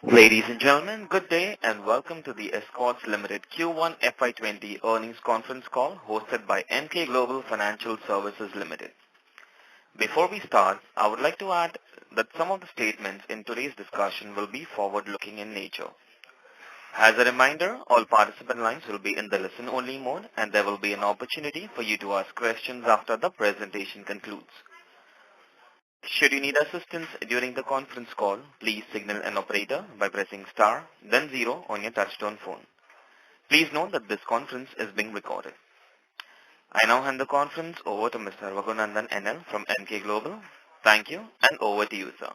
Ladies and gentlemen, good day and welcome to the Escorts Limited Q1FY20 earnings conference call hosted by Emkay Global Financial Services Limited. Before we start, I would like to add that some of the statements in today's discussion will be forward-looking in nature. As a reminder, all participant lines will be in the listen-only mode and there will be an opportunity for you to ask questions after the presentation concludes. Should you need assistance during the conference call, please signal an operator by pressing star, then 0 on your touchtone phone. Please note that this conference is being recorded. I now hand the conference over to Mr. Raghunandan NL from MK Global. Thank you, and over to you, sir.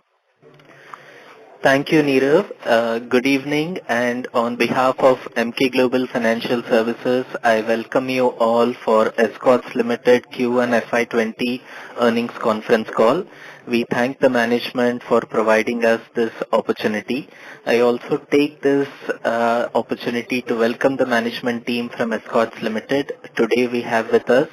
Thank you, Nirav. Good evening, and on behalf of MK Global Financial Services, I welcome you all for Escorts Limited Q1FY20 earnings conference call. We thank the management for providing us this opportunity. I also take this opportunity to welcome the management team from Escorts Limited. Today we have with us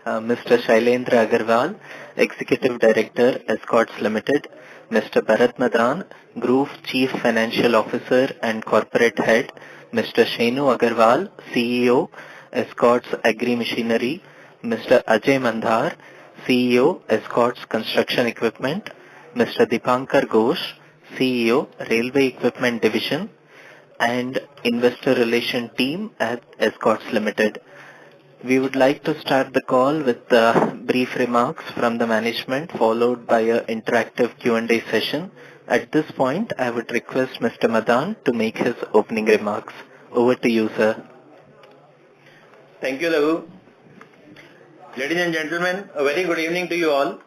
Mr. Shailendra Agarwal, Executive Director, Escorts Limited, Mr. Bharat Madan, Group Chief Financial Officer and Corporate Head, Mr. Shenu Agarwal, CEO, Escorts Agri Machinery, Mr. Ajay Mandhar, CEO, Escorts Construction Equipment, Mr. Dipankar Ghosh, CEO, Railway Equipment Division, and Investor Relation Team at Escorts Limited. We would like to start the call with brief remarks from the management, followed by an interactive Q&A session. At this point, I would request Mr. Madan to make his opening remarks. Over to you, sir. Thank you, Raghu. Ladies and gentlemen, a very good evening to you all.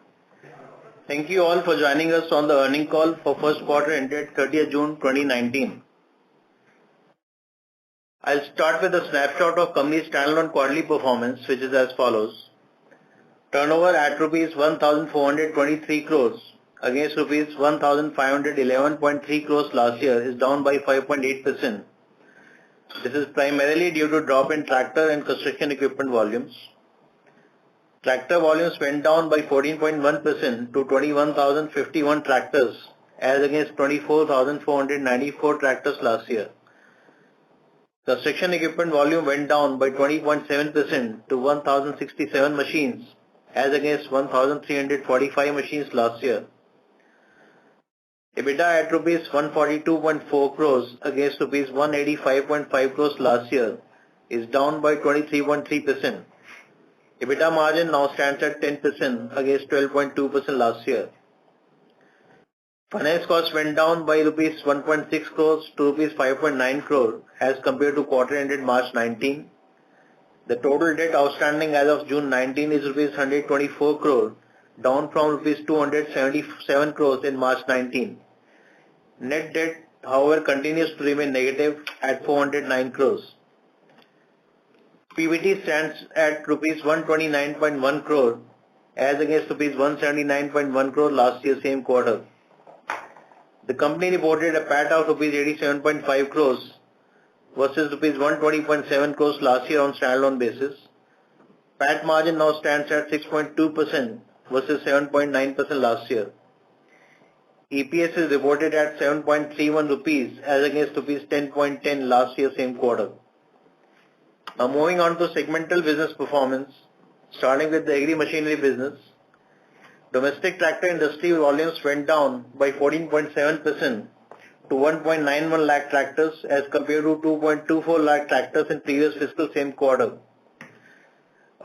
Thank you all for joining us on the earning call for first quarter ended 30th June 2019. I'll start with a snapshot of company's standalone quarterly performance, which is as follows. Turnover at rupees 1,423 crores against rupees 1,511.3 crores last year is down by 5.8%. This is primarily due to drop in tractor and construction equipment volumes. Tractor volumes went down by 14.1% to 21,051 tractors as against 24,494 tractors last year. Construction equipment volume went down by 20.7% to 1,067 machines as against 1,345 machines last year. EBITDA at rupees 142.4 crores against rupees 185.5 crores last year is down by 23.3%. EBITDA margin now stands at 10% against 12.2% last year. Finance costs went down by rupees 1.6 crores to rupees 5.9 crore as compared to quarter ended March 19. The total debt outstanding as of June 19 is rupees 124 crore, down from rupees 277 crores in March 19. Net debt, however, continues to remain negative at 409 crores. PBT stands at rupees 129.1 crore as against rupees 179.1 crore last year same quarter. The company reported a PAT of rupees 87.5 crores versus rupees 120.7 crores last year on standalone basis. PAT margin now stands at 6.2% versus 7.9% last year. EPS is reported at 7.31 rupees as against rupees 10.10 last year same quarter. Now moving on to segmental business performance, starting with the agri machinery business. Domestic tractor industry volumes went down by 14.7% to 1.91 lakh tractors as compared to 2.24 lakh tractors in previous fiscal same quarter.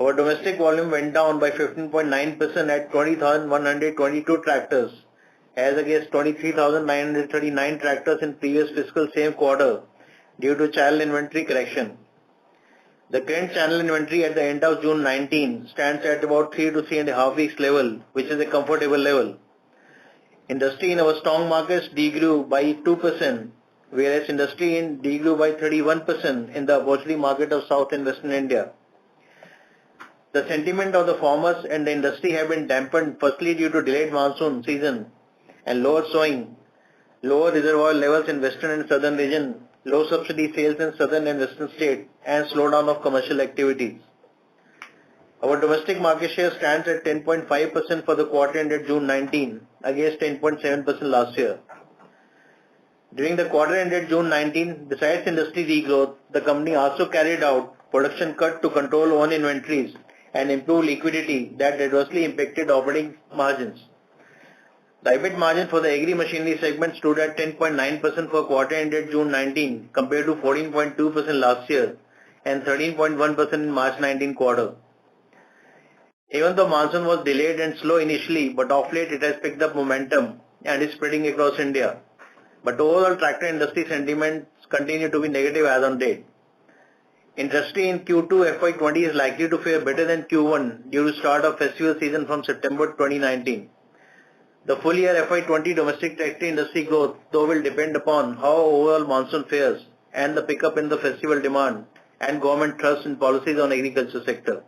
Our domestic volume went down by 15.9% at 20,122 tractors as against 23,939 tractors in previous fiscal same quarter due to channel inventory correction. The current channel inventory at the end of June 19 stands at about 3 to 3.5 weeks level, which is a comfortable level. Industry in our strong markets degrew by 2%, whereas industry in degrew by 31% in the opportunity market of South and Western India. The sentiment of the farmers and the industry have been dampened firstly due to delayed monsoon season and lower sowing, lower reservoir levels in western and southern region, low subsidy sales in southern and western states, and slowdown of commercial activities. Our domestic market share stands at 10.5% for the quarter ended June 19 against 10.7% last year. During the quarter ended June 19, besides industry degrowth, the company also carried out production cut to control own inventories and improve liquidity that adversely impacted operating margins. The EBIT margin for the agri machinery segment stood at 10.9% for quarter ended June 19 compared to 14.2% last year and 13.1% in March 19 quarter. Even though monsoon was delayed and slow initially, but of late it has picked up momentum and is spreading across India. But overall tractor industry sentiments continue to be negative as on date. Industry in Q2FY20 is likely to fare better than Q1 due to start of festival season from September 2019. The full year FY20 domestic tractor industry growth though will depend upon how overall monsoon fares and the pickup in the festival demand and government trust in policies on agriculture sector.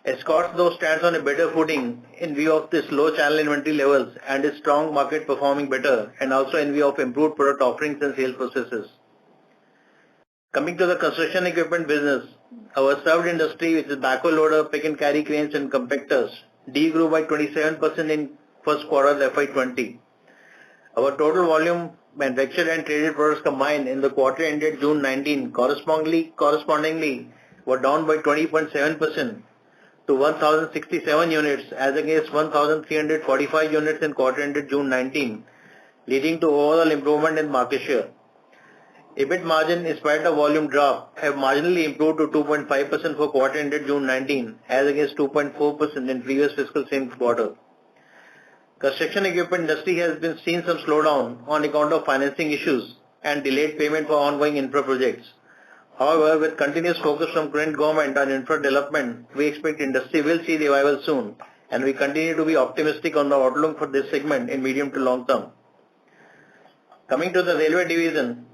Escorts though stands on a better footing in view of this low channel inventory levels and its strong market performing better and also in view of improved product offerings and sales processes. Coming to the construction equipment business, our served industry which is backhoe loader, pick and carry cranes and compactors degrew by 27% in first quarter of FY20. Our total volume manufactured and traded products combined in the quarter ended June 19 correspondingly were down by 20.7% to 1067 units as against 1345 units in quarter ended June 19, leading to overall improvement in market share. EBIT margin in spite of volume drop have marginally improved to 2.5% for quarter ended June 19 as against 2.4% in previous fiscal same quarter. Construction equipment industry has been seen some slowdown on account of financing issues and delayed payment for ongoing infra projects. However, with continuous focus from current government on infra development, we expect industry will see revival soon and we continue to be optimistic on the outlook for this segment in medium to long term. Coming to the railway division,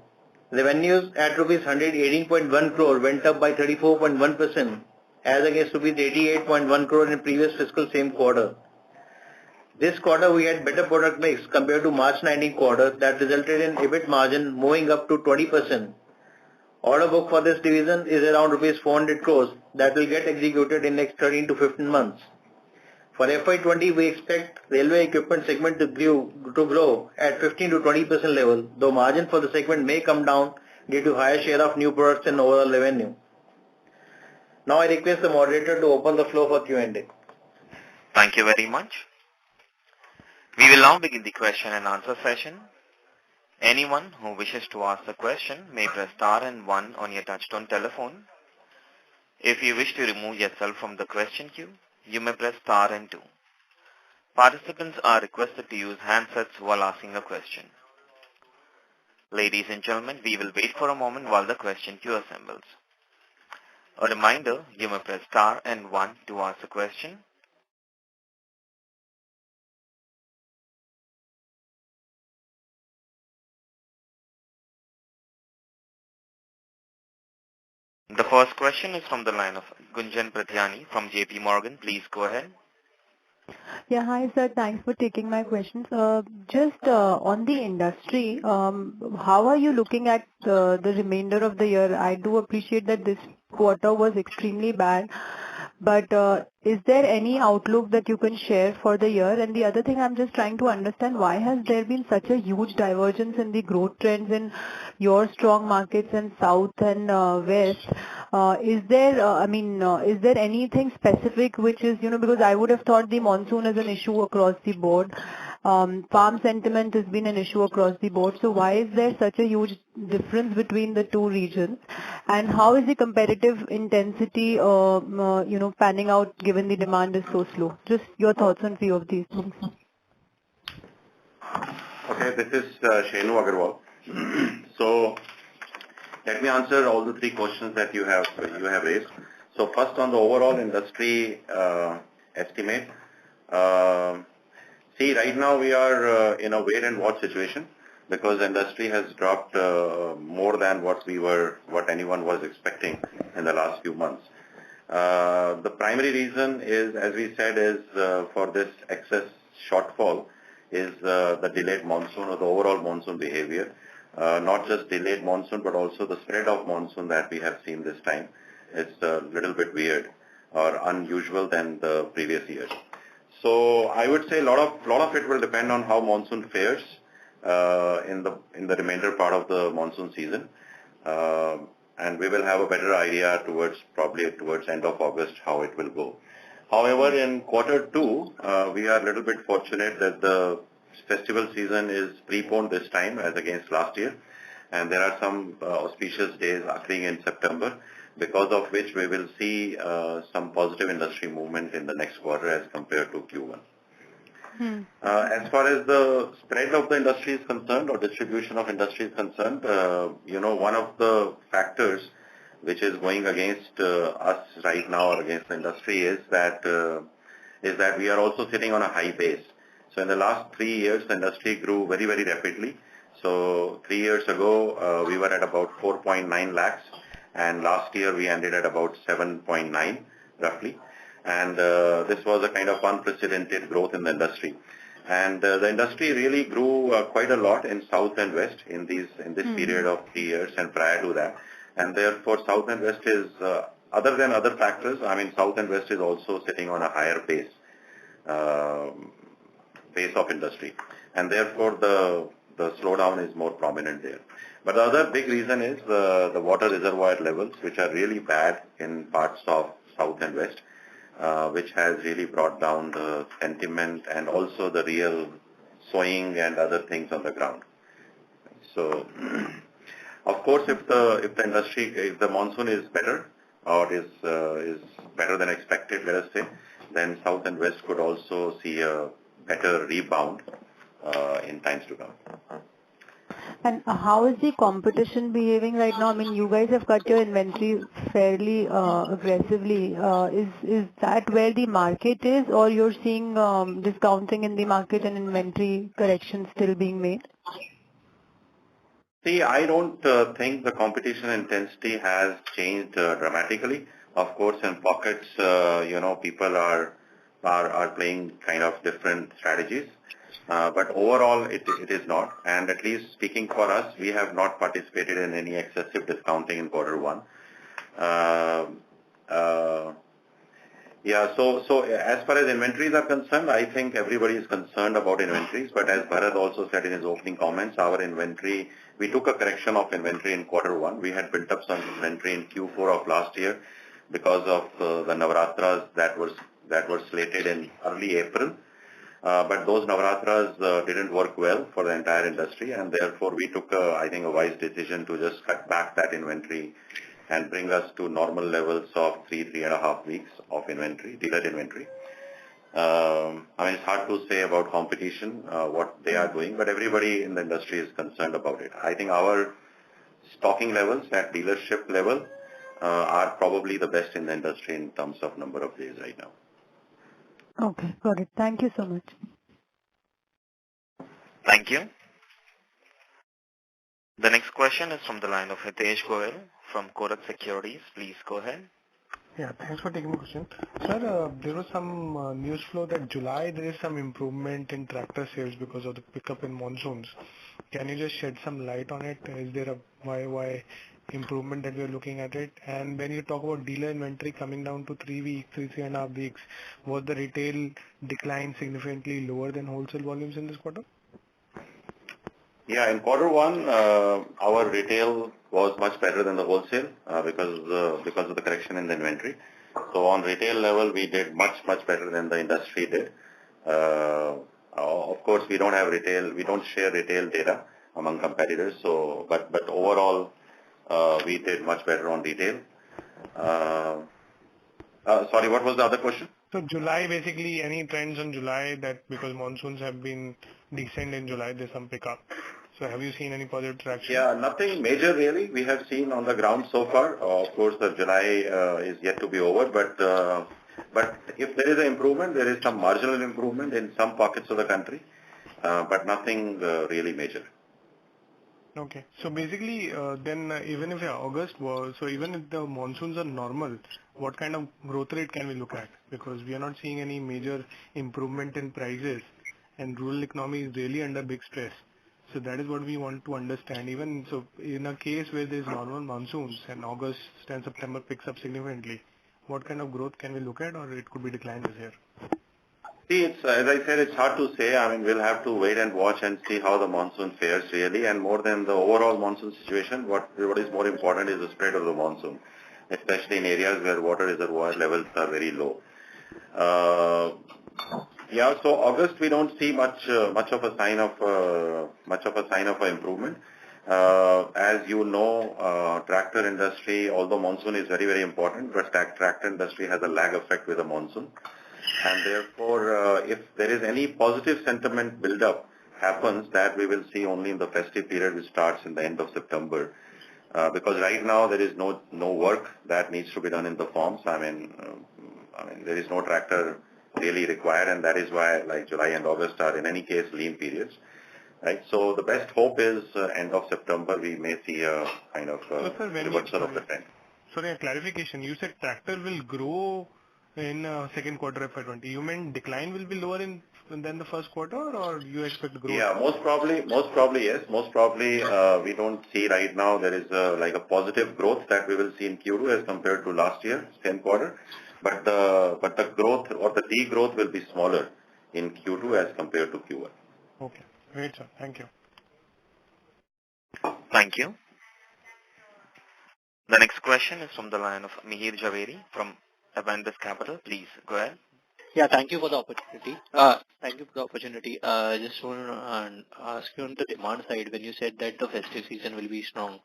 revenues at rupees 118.1 crore went up by 34.1% as against rupees 88.1 crore in previous fiscal same quarter. This quarter we had better product mix compared to March 19 quarter that resulted in EBIT margin moving up to 20%. Order book for this division is around rupees 400 crores that will get executed in next 13 to 15 months. For FY20 we expect railway equipment segment to grow at 15 to 20% level, though margin for the segment may come down due to higher share of new products and overall revenue. Now I request the moderator to open the floor for Q&A. Thank you very much. We will now begin the question and answer session. Anyone who wishes to ask a question may press star and 1 on your touchtone telephone. If you wish to remove yourself from the question queue, you may press star and 2. Participants are requested to use handsets while asking a question. Ladies and gentlemen, we will wait for a moment while the question queue assembles. A reminder, you may press star and 1 to ask a question. The first question is from the line of Gunjan Prathyani from JP Morgan. Please go ahead. Yeah, hi sir. Thanks for taking my questions. Just on the industry, how are you looking at the remainder of the year? I do appreciate that this quarter was extremely bad, but is there any outlook that you can share for the year? And the other thing I'm just trying to understand, why has there been such a huge divergence in the growth trends in your strong markets in South and West? Is there anything specific which is, because I would have thought the monsoon is an issue across the board. Farm sentiment has been an issue across the board. So why is there such a huge difference between the two regions? And how is the competitive intensity, panning out given the demand is so slow? Just your thoughts on few of these things. Okay, this is Shenu Agarwal. So let me answer all the three questions that you have raised. So first on the overall industry estimate. See, right now we are in a wait and watch situation because the industry has dropped more than what anyone was expecting in the last few months. The primary reason is, as we said, is for this excess shortfall is the delayed monsoon or the overall monsoon behavior. Not just delayed monsoon, but also the spread of monsoon that we have seen this time. It's a little bit weird or unusual than the previous years. So I would say a lot of it will depend on how monsoon fares. in the remainder part of the monsoon season. And we will have a better idea probably towards end of August how it will go. However, in quarter two, we are a little bit fortunate that the festival season is preponed this time as against last year, and there are some auspicious days occurring in September, because of which we will see some positive industry movement in the next quarter as compared to Q1. As far as the spread of the industry is concerned or distribution of industry is concerned, one of the factors which is going against us right now or against the industry is that we are also sitting on a high base. So in the last 3 years, the industry grew very, very rapidly. So 3 years ago, we were at about 4.9 lakhs, and last year we ended at about 7.9 roughly. And this was a kind of unprecedented growth in the industry. And the industry really grew quite a lot in South and West in this period of 3 years and prior to that. And therefore, South and West is, other than other factors, I mean, South and West is also sitting on a higher base of industry. And therefore, the slowdown is more prominent there. But the other big reason is the water reservoir levels, which are really bad in parts of South and West, which has really brought down the sentiment and also the real sowing and other things on the ground. So, of course, if the monsoon is better or is better than expected, let us say, then South and West could also see a better rebound in times to come. And how is the competition behaving right now? I mean, you guys have cut your inventory fairly aggressively. Is that where the market is, or you're seeing discounting in the market and inventory corrections still being made? See, I don't think the competition intensity has changed dramatically. Of course, in pockets, people are playing kind of different strategies. But overall, it is not. And at least speaking for us, we have not participated in any excessive discounting in quarter one. So as far as inventories are concerned, I think everybody is concerned about inventories. But as Bharat also said in his opening comments, our inventory, we took a correction of inventory in quarter one. We had built up some inventory in Q4 of last year because of the Navaratras that were slated in early April. But those Navaratras didn't work well for the entire industry, and therefore we took, I think, a wise decision to just cut back that inventory and bring us to normal levels of 3.5 weeks of inventory, dealer inventory. I mean, it's hard to say about competition, what they are doing, but everybody in the industry is concerned about it. I think our stocking levels at dealership level are probably the best in the industry in terms of number of days right now. Okay, got it. Thank you so much. Thank you. The next question is from the line of Hitesh Goel from Kotak Securities. Please go ahead. Yeah, thanks for taking the question. Sir, there was some news flow that July there is some improvement in tractor sales because of the pickup in monsoons. Can you just shed some light on it? Is there a YY improvement that we are looking at it? And when you talk about dealer inventory coming down to 3 weeks, 3.5 weeks, was the retail decline significantly lower than wholesale volumes in this quarter? Yeah, in quarter one, our retail was much better than the wholesale because of the correction in the inventory. So on retail level, we did much better than the industry did. Of course, we don't share retail data among competitors. So, but overall, we did much better on retail. Sorry, what was the other question? So July, basically, any trends on July that because monsoons have been decent in July, there's some pickup. So have you seen any positive traction? Yeah, nothing major really we have seen on the ground so far. Of course, the July is yet to be over, but if there is an improvement, there is some marginal improvement in some pockets of the country, but nothing really major. Okay. So basically, then even if August was, so even if the monsoons are normal, what kind of growth rate can we look at? Because we are not seeing any major improvement in prices, and rural economy is really under big stress. So that is what we want to understand. Even so, in a case where there is normal monsoons and August and September picks up significantly, what kind of growth can we look at, or it could be declined this year? See, it's, as I said, it's hard to say. I mean, we'll have to wait and watch and see how the monsoon fares really. And more than the overall monsoon situation, what is more important is the spread of the monsoon, especially in areas where water reservoir levels are very low. Yeah, so August we don't see much of a sign of improvement. As you know, tractor industry, although monsoon is very, very important, but tractor industry has a lag effect with the monsoon. And therefore, if there is any positive sentiment build-up happens, that we will see only in the festive period, which starts in the end of September. Because right now there is no work that needs to be done in the farms. I mean, there is no tractor really required, and that is why like July and August are in any case lean periods. Right. So the best hope is end of September we may see a kind of reversal of the trend. Sorry, a clarification. You said tractor will grow in second quarter FY20. You meant decline will be lower than the first quarter, or you expect growth? Yeah, most probably yes. Most probably we don't see right now there is like a positive growth that we will see in Q2 as compared to last year, same quarter. But the growth or the degrowth will be smaller in Q2 as compared to Q1. Okay, great, sir. Thank you. Thank you. The next question is from the line of Mihir Javeri from Avendus Capital. Please go ahead. Yeah, thank you for the opportunity. I just want to ask you on the demand side, when you said that the festive season will be strong.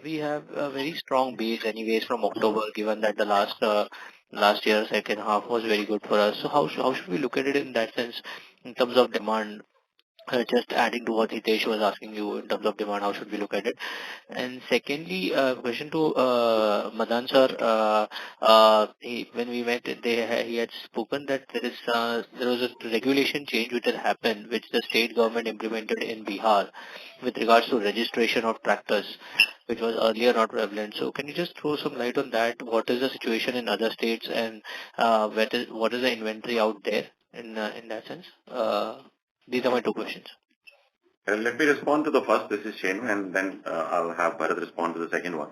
We have a very strong base anyways from October, given that the last year second half was very good for us. So how should we look at it in that sense in terms of demand? Just adding to what Hitesh was asking you in terms of demand, how should we look at it? And secondly, question to Madan sir. When we met, he had spoken that there was a regulation change which had happened, which the state government implemented in Bihar with regards to registration of tractors, which was earlier not prevalent. So can you just throw some light on that? What is the situation in other states, and what is the inventory out there in that sense? These are my two questions. Let me respond to the first. This is Shenu, and then I'll have Bharat respond to the second one.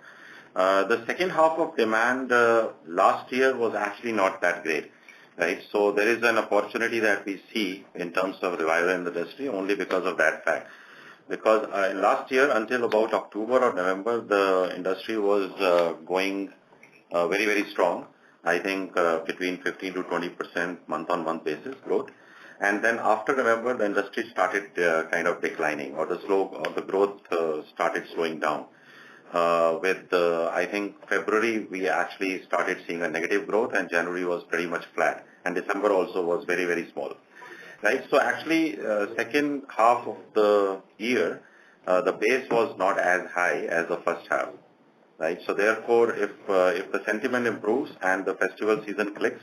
The second half of demand last year was actually not that great, right? So there is an opportunity that we see in terms of revival in the industry only because of that fact. Because last year, until about October or November, the industry was going very, very strong. I think between 15 to 20% month-on-month basis growth. And then after November, the industry started kind of declining, or the growth started slowing down. I think February, we actually started seeing a negative growth, and January was pretty much flat. And December also was very, very small. Right? So actually, second half of the year, the base was not as high as the first half. Right? So therefore, if the sentiment improves and the festival season clicks,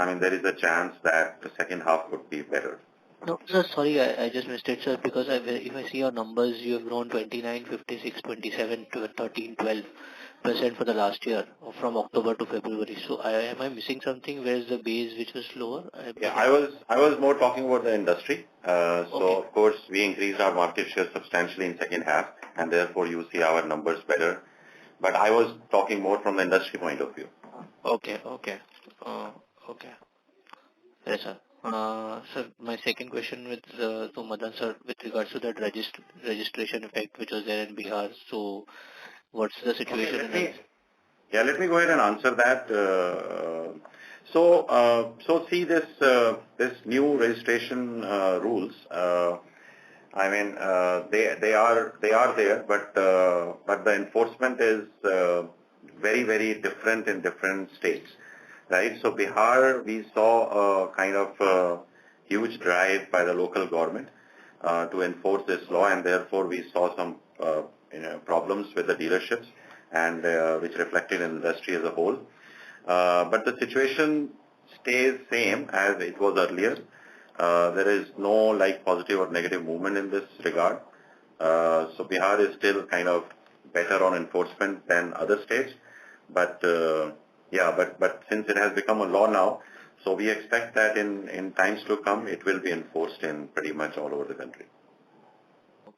I mean, there is a chance that the second half would be better. No, sir, sorry, I just missed it, sir, because if I see your numbers, you have grown 29, 56, 27, 13, 12% for the last year, from October to February. So am I missing something? Where is the base which was lower? Yeah, I was more talking about the industry. So of course, we increased our market share substantially in second half, and therefore you see our numbers better. But I was talking more from the industry point of view. Okay. Yes, sir. Sir, my second question to Madan sir with regards to that registration effect which was there in Bihar. So, what's the situation? Let me go ahead and answer that. So see this new registration rules. I mean, they are there, but the enforcement is very, very different in different states. Right. So Bihar, we saw a kind of huge drive by the local government to enforce this law, and therefore we saw some problems with the dealerships, and which reflected in the industry as a whole. But the situation stays same as it was earlier. There is no like positive or negative movement in this regard. So Bihar is still kind of better on enforcement than other states, but but since it has become a law now, so we expect that in times to come, it will be enforced in pretty much all over the country.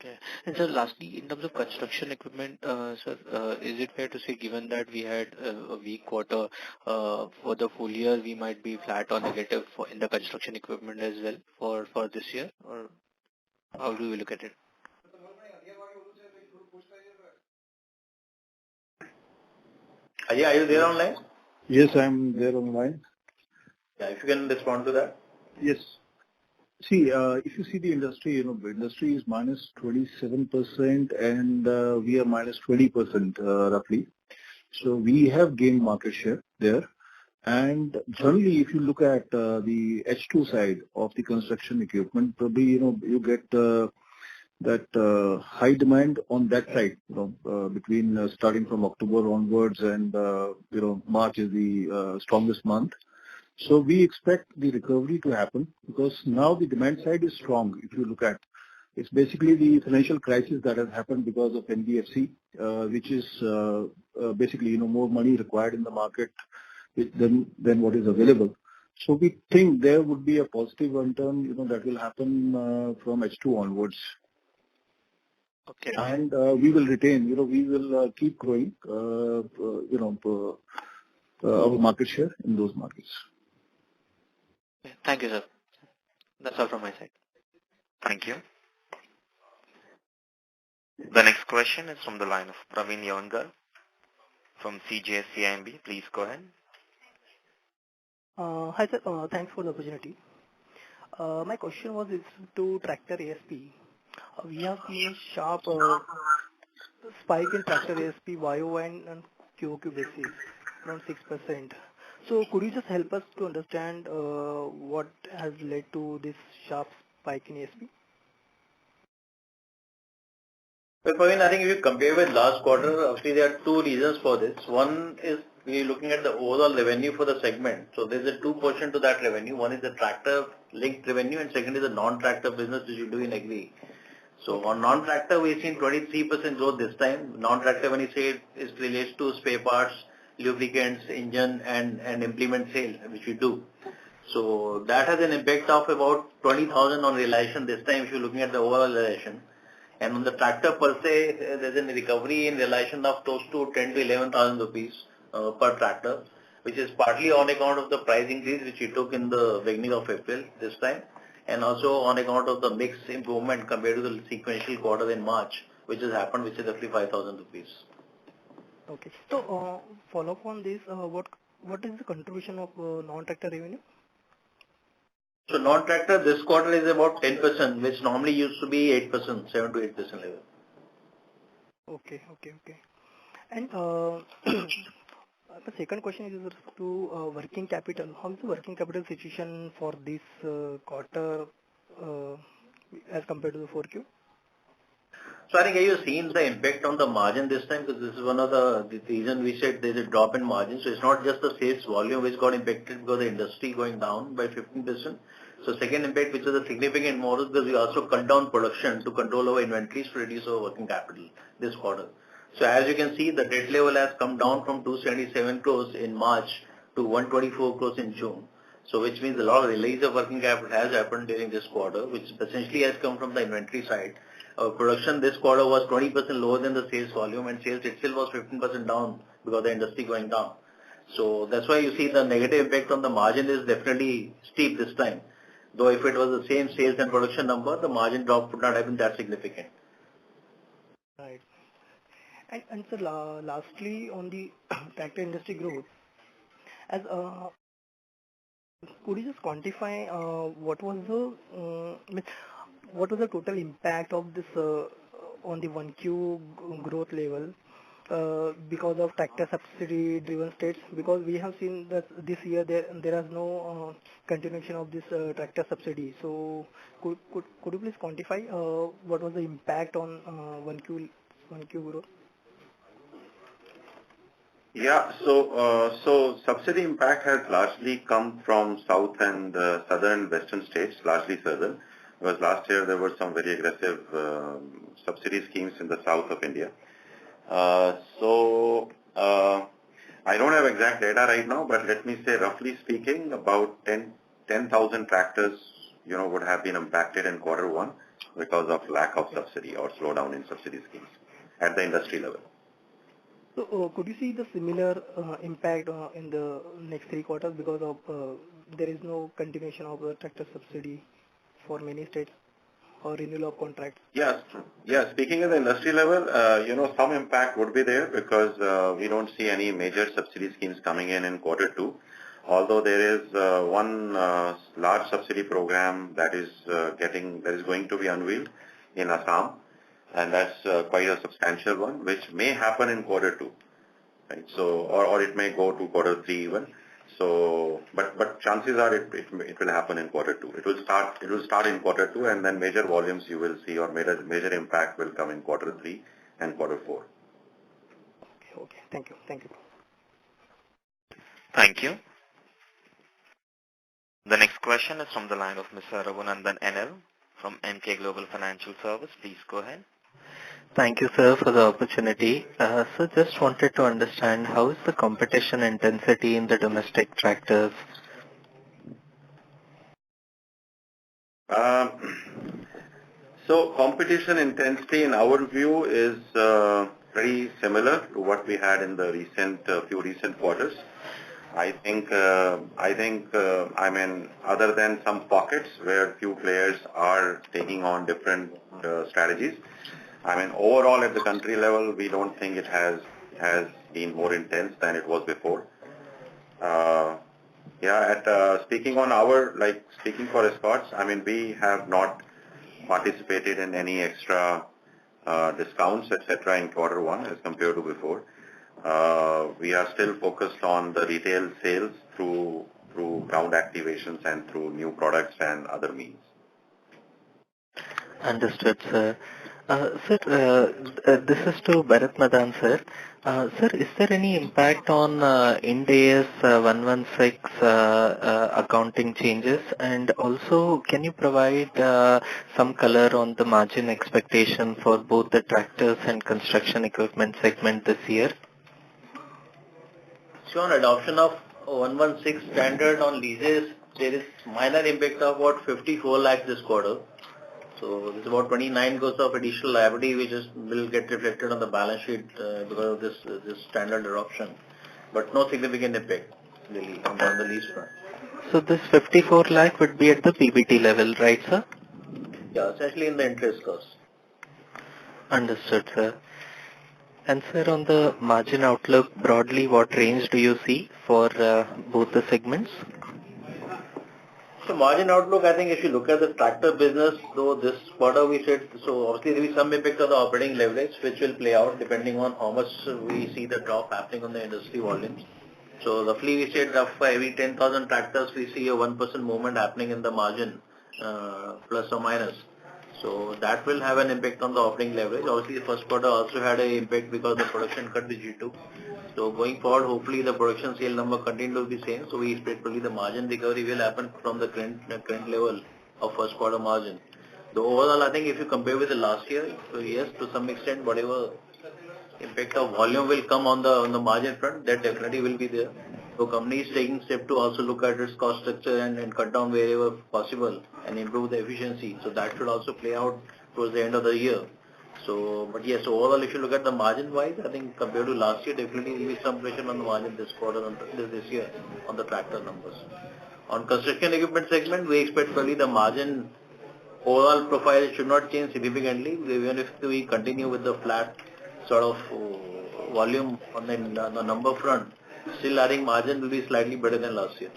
Okay. And sir, lastly, in terms of construction equipment, sir, is it fair to say, given that we had a weak quarter, for the full year, we might be flat or negative in the construction equipment as well for this year? Or how do we look at it? Ajay, are you there online? Yes, I'm there online. Yeah, if you can respond to that. Yes. See, if you see the industry, the industry is minus 27% and we are minus 20% roughly. So we have gained market share there. And generally, if you look at the H2 side of the construction equipment, probably, you get that high demand on that side, between starting from October onwards and, March is the strongest month. So we expect the recovery to happen because now the demand side is strong. If you look at, it's basically the financial crisis that has happened because of NBFC, which is basically, more money required in the market than what is available. So we think there would be a positive return, that will happen from H2 onwards. Okay. And we will retain, we will keep growing, our market share in those markets. Thank you, sir. That's all from my side. Thank you. The next question is from the line of Praveen Yongar from CGS-CIMB. Please go ahead. Hi, sir. Thanks for the opportunity. My question was to tractor ASP. We have seen a sharp spike in tractor ASP YO and QOQ basis, around 6%. So could you just help us to understand what has led to this sharp spike in ASP? Well, Praveen, I think if you compare with last quarter, obviously there are two reasons for this. One is we're looking at the overall revenue for the segment. So there's a two portion to that revenue. One is the tractor linked revenue and second is the non-tractor business which you do in agri. So on non-tractor, we've seen 23% growth this time. Non-tractor, when you say it relates to spare parts, lubricants, engine and implement sales, which we do. So that has an impact of about 20,000 on realization this time if you're looking at the overall realization. And on the tractor per se, there's a recovery in realization of close to 10 to 11,000 rupees per tractor, which is partly on account of the price increase which we took in the beginning of April this time, and also on account of the mix improvement compared to the sequential quarter in March, which has happened, which is roughly 5,000 rupees. Okay. So follow up on this, what is the contribution of non-tractor revenue? So non-tractor this quarter is about 10%, which normally used to be 8%, 7 to 8% level. Okay. And the second question is to working capital. How is the working capital situation for this quarter as compared to the 4Q? So I think you've seen the impact on the margin this time because this is one of the reason we said there's a drop in margin. So it's not just the sales volume which got impacted because the industry going down by 15%. So second impact, which is a significant more, because we also cut down production to control our inventories to reduce our working capital this quarter. So as you can see, the debt level has come down from 277 crores in March to 124 crores in June. So which means a lot of release of working capital has happened during this quarter, which essentially has come from the inventory side. Our production this quarter was 20% lower than the sales volume and sales itself was 15% down because the industry going down. So that's why you see the negative impact on the margin is definitely steep this time. Though if it was the same sales and production number, the margin drop would not have been that significant. Right. And so lastly on the tractor industry growth, as could you just quantify what was the total impact of this on the 1Q growth level because of tractor subsidy driven states? Because we have seen that this year there is no continuation of this tractor subsidy. So could you please quantify what was the impact on 1Q growth? Yeah. So subsidy impact has largely come from south and southern western states, largely southern, because last year there were some very aggressive subsidy schemes in the south of India. I don't have exact data right now, but let me say roughly speaking, about 10,000 tractors, would have been impacted in quarter one because of lack of subsidy or slowdown in subsidy schemes at the industry level. So, could you see the similar impact in the next 3 quarters because of there is no continuation of the tractor subsidy for many states or renewal of contracts? Yes. Yeah. Speaking at the industry level, some impact would be there because we don't see any major subsidy schemes coming in quarter two. Although there is one large subsidy program that is going to be unveiled in Assam, and that's quite a substantial one, which may happen in quarter two, right? So, or it may go to quarter three even. So, but chances are it will happen in quarter two. It will start in quarter two, and then major volumes you will see, or major impact will come in quarter three and quarter four. Okay. Thank you. Thank you. The next question is from the line of Mr. Raghunandan NL from Emkay Global Financial Service. Please go ahead. Thank you, sir, for the opportunity. So just wanted to understand how is the competition intensity in the domestic tractors? So competition intensity in our view is very similar to what we had in the few recent quarters. I mean, other than some pockets where few players are taking on different strategies, I mean, overall at the country level, we don't think it has been more intense than it was before. Speaking for Escorts, I mean, we have not participated in any extra discounts, etc. in quarter one as compared to before. We are still focused on the retail sales through ground activations and through new products and other means. Understood, sir. Sir, this is to Bharat Madan, sir. Sir, is there any impact on Ind AS 116 accounting changes? And also, can you provide some color on the margin expectation for both the tractors and construction equipment segment this year? So on adoption of 116 standard on leases, there is minor impact of about 54 lakhs this quarter. So there's about 29 crores of additional liability which will get reflected on the balance sheet because of this standard adoption. But no significant impact really on the lease front. So this 54 lakh would be at the PBT level, right, sir? Yeah, essentially in the interest cost. Understood, sir. And sir, on the margin outlook, broadly, what range do you see for both the segments? So margin outlook, I think if you look at the tractor business, though this quarter we said, so obviously there will be some impact of the operating leverage which will play out depending on how much we see the drop happening on the industry volumes. So roughly we said for every 10,000 tractors we see a 1% movement happening in the margin plus or minus. So that will have an impact on the operating leverage. Obviously the first quarter also had an impact because the production cut which we took. So going forward, hopefully the production sale number continue to be same. So we expect probably the margin recovery will happen from the current level of first quarter margin. The overall, I think if you compare with the last year, so yes, to some extent, whatever impact of volume will come on the margin front, that definitely will be there. So company is taking step to also look at its cost structure and cut down wherever possible and improve the efficiency. So that should also play out towards the end of the year. So, but yes, overall, if you look at the margin wise, I think compared to last year, definitely there will be some pressure on the margin this quarter, this year on the tractor numbers. On construction equipment segment, we expect probably the margin overall profile should not change significantly. Even if we continue with the flat sort of volume on the number front, still I think margin will be slightly better than last year.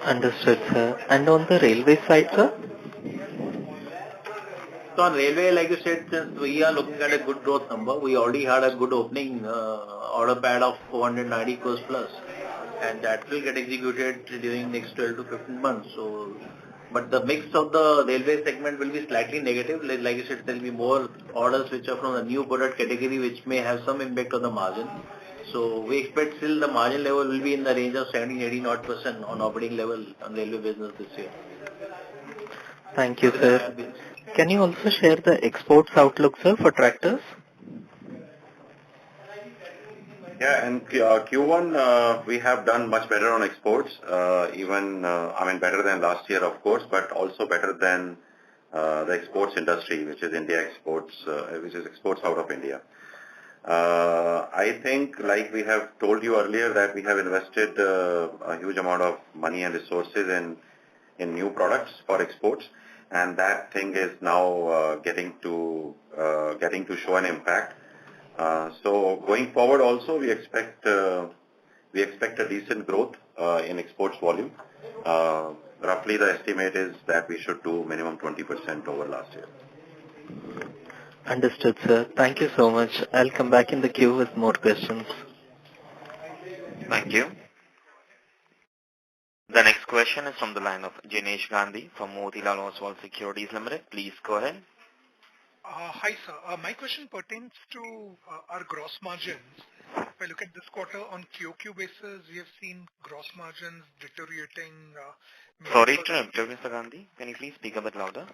Understood, sir. And on the railway side, sir? So on railway, like you said, since we are looking at a good growth number, we already had a good opening order pad of 490 crores plus, and that will get executed during next 12 to 15 months. So, but the mix of the railway segment will be slightly negative. Like you said, there will be more orders which are from the new product category, which may have some impact on the margin. So we expect still the margin level will be in the range of 17-18% on operating level on railway business this year. Thank you, sir. Can you also share the exports outlook, sir, for tractors? Yeah, and Q1, we have done much better on exports, better than last year, of course, but also better than the exports industry, which is exports out of India. I think, like we have told you earlier, that we have invested a huge amount of money and resources in new products for exports, and that thing is now getting to show an impact. So going forward also, we expect a decent growth in exports volume. Roughly the estimate is that we should do minimum 20% over last year. Understood, sir. Thank you so much. I'll come back in the queue with more questions. Thank you. The next question is from the line of Jinesh Gandhi from Motilal Oswal Securities Limited. Please go ahead. Hi, sir. My question pertains to our gross margins. If I look at this quarter on QOQ basis, we have seen gross margins deteriorating. Sorry to interrupt, Mr. Gandhi. Can you please speak a bit louder?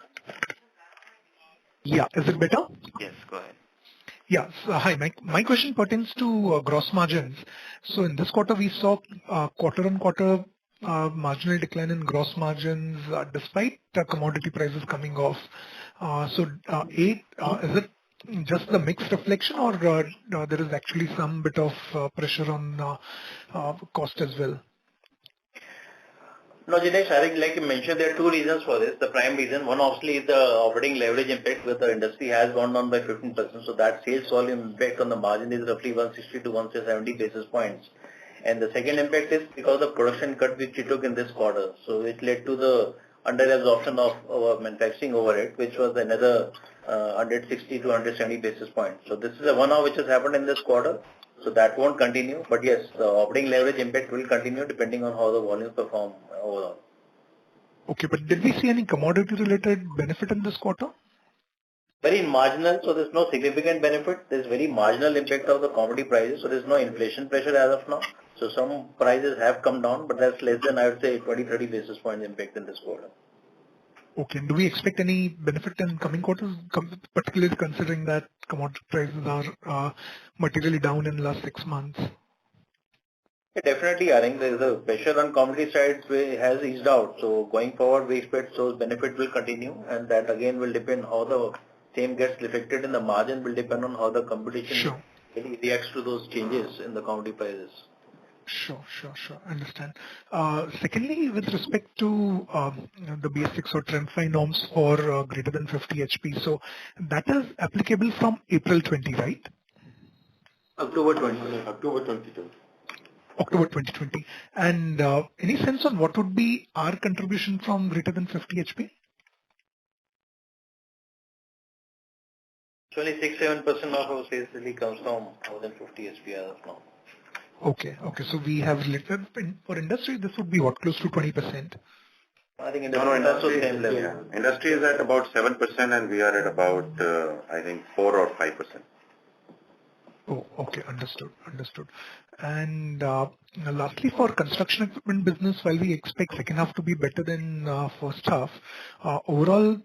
Yeah. Is it better? Yes, go ahead. Yeah. So, hi. My question pertains to gross margins. So in this quarter, we saw quarter-on-quarter marginal decline in gross margins despite the commodity prices coming off. Is it just the mixed reflection or there is actually some bit of pressure on cost as well? No, Jinesh, I think like you mentioned, there are two reasons for this. The prime reason, one obviously is the operating leverage impact where the industry has gone down by 15%. So that sales volume impact on the margin is roughly 160 to 170 basis points. And the second impact is because of production cut which we took in this quarter. So it led to the under absorption of our manufacturing overhead, which was another 160 to 170 basis points. So this is a one-off which has happened in this quarter. So that won't continue. But yes, the operating leverage impact will continue depending on how the volumes perform overall. Okay, but did we see any commodity-related benefit in this quarter? Very marginal, so there's no significant benefit. There's very marginal impact of the commodity prices, so there's no inflation pressure as of now. So some prices have come down, but that's less than, I would say, 20-30 basis points impact in this quarter. Okay, and do we expect any benefit in coming quarters, particularly considering that commodity prices are materially down in the last 6 months? Yeah, definitely, I think there's a pressure on commodity side has eased out. So going forward, we expect those benefits will continue, and that again will depend how the same gets reflected in the margin will depend on how the competition really reacts to those changes in the commodity prices. Sure. Understand. Secondly, with respect to the BS6 or TREM5 norms for greater than 50 HP, so that is applicable from April 20, right? October 20. October 2020. And any sense on what would be our contribution from greater than 50 HP? So only 6-7% of our sales really comes from more than 50 HP as of now. Okay. So we have related for industry, this would be what, close to 20%? I think industry is same level. Yeah. Industry is at about 7% and we are at about, I think 4 or 5%. Oh, okay. Understood. And lastly, for construction equipment business, while we expect second half to be better than first half, overall,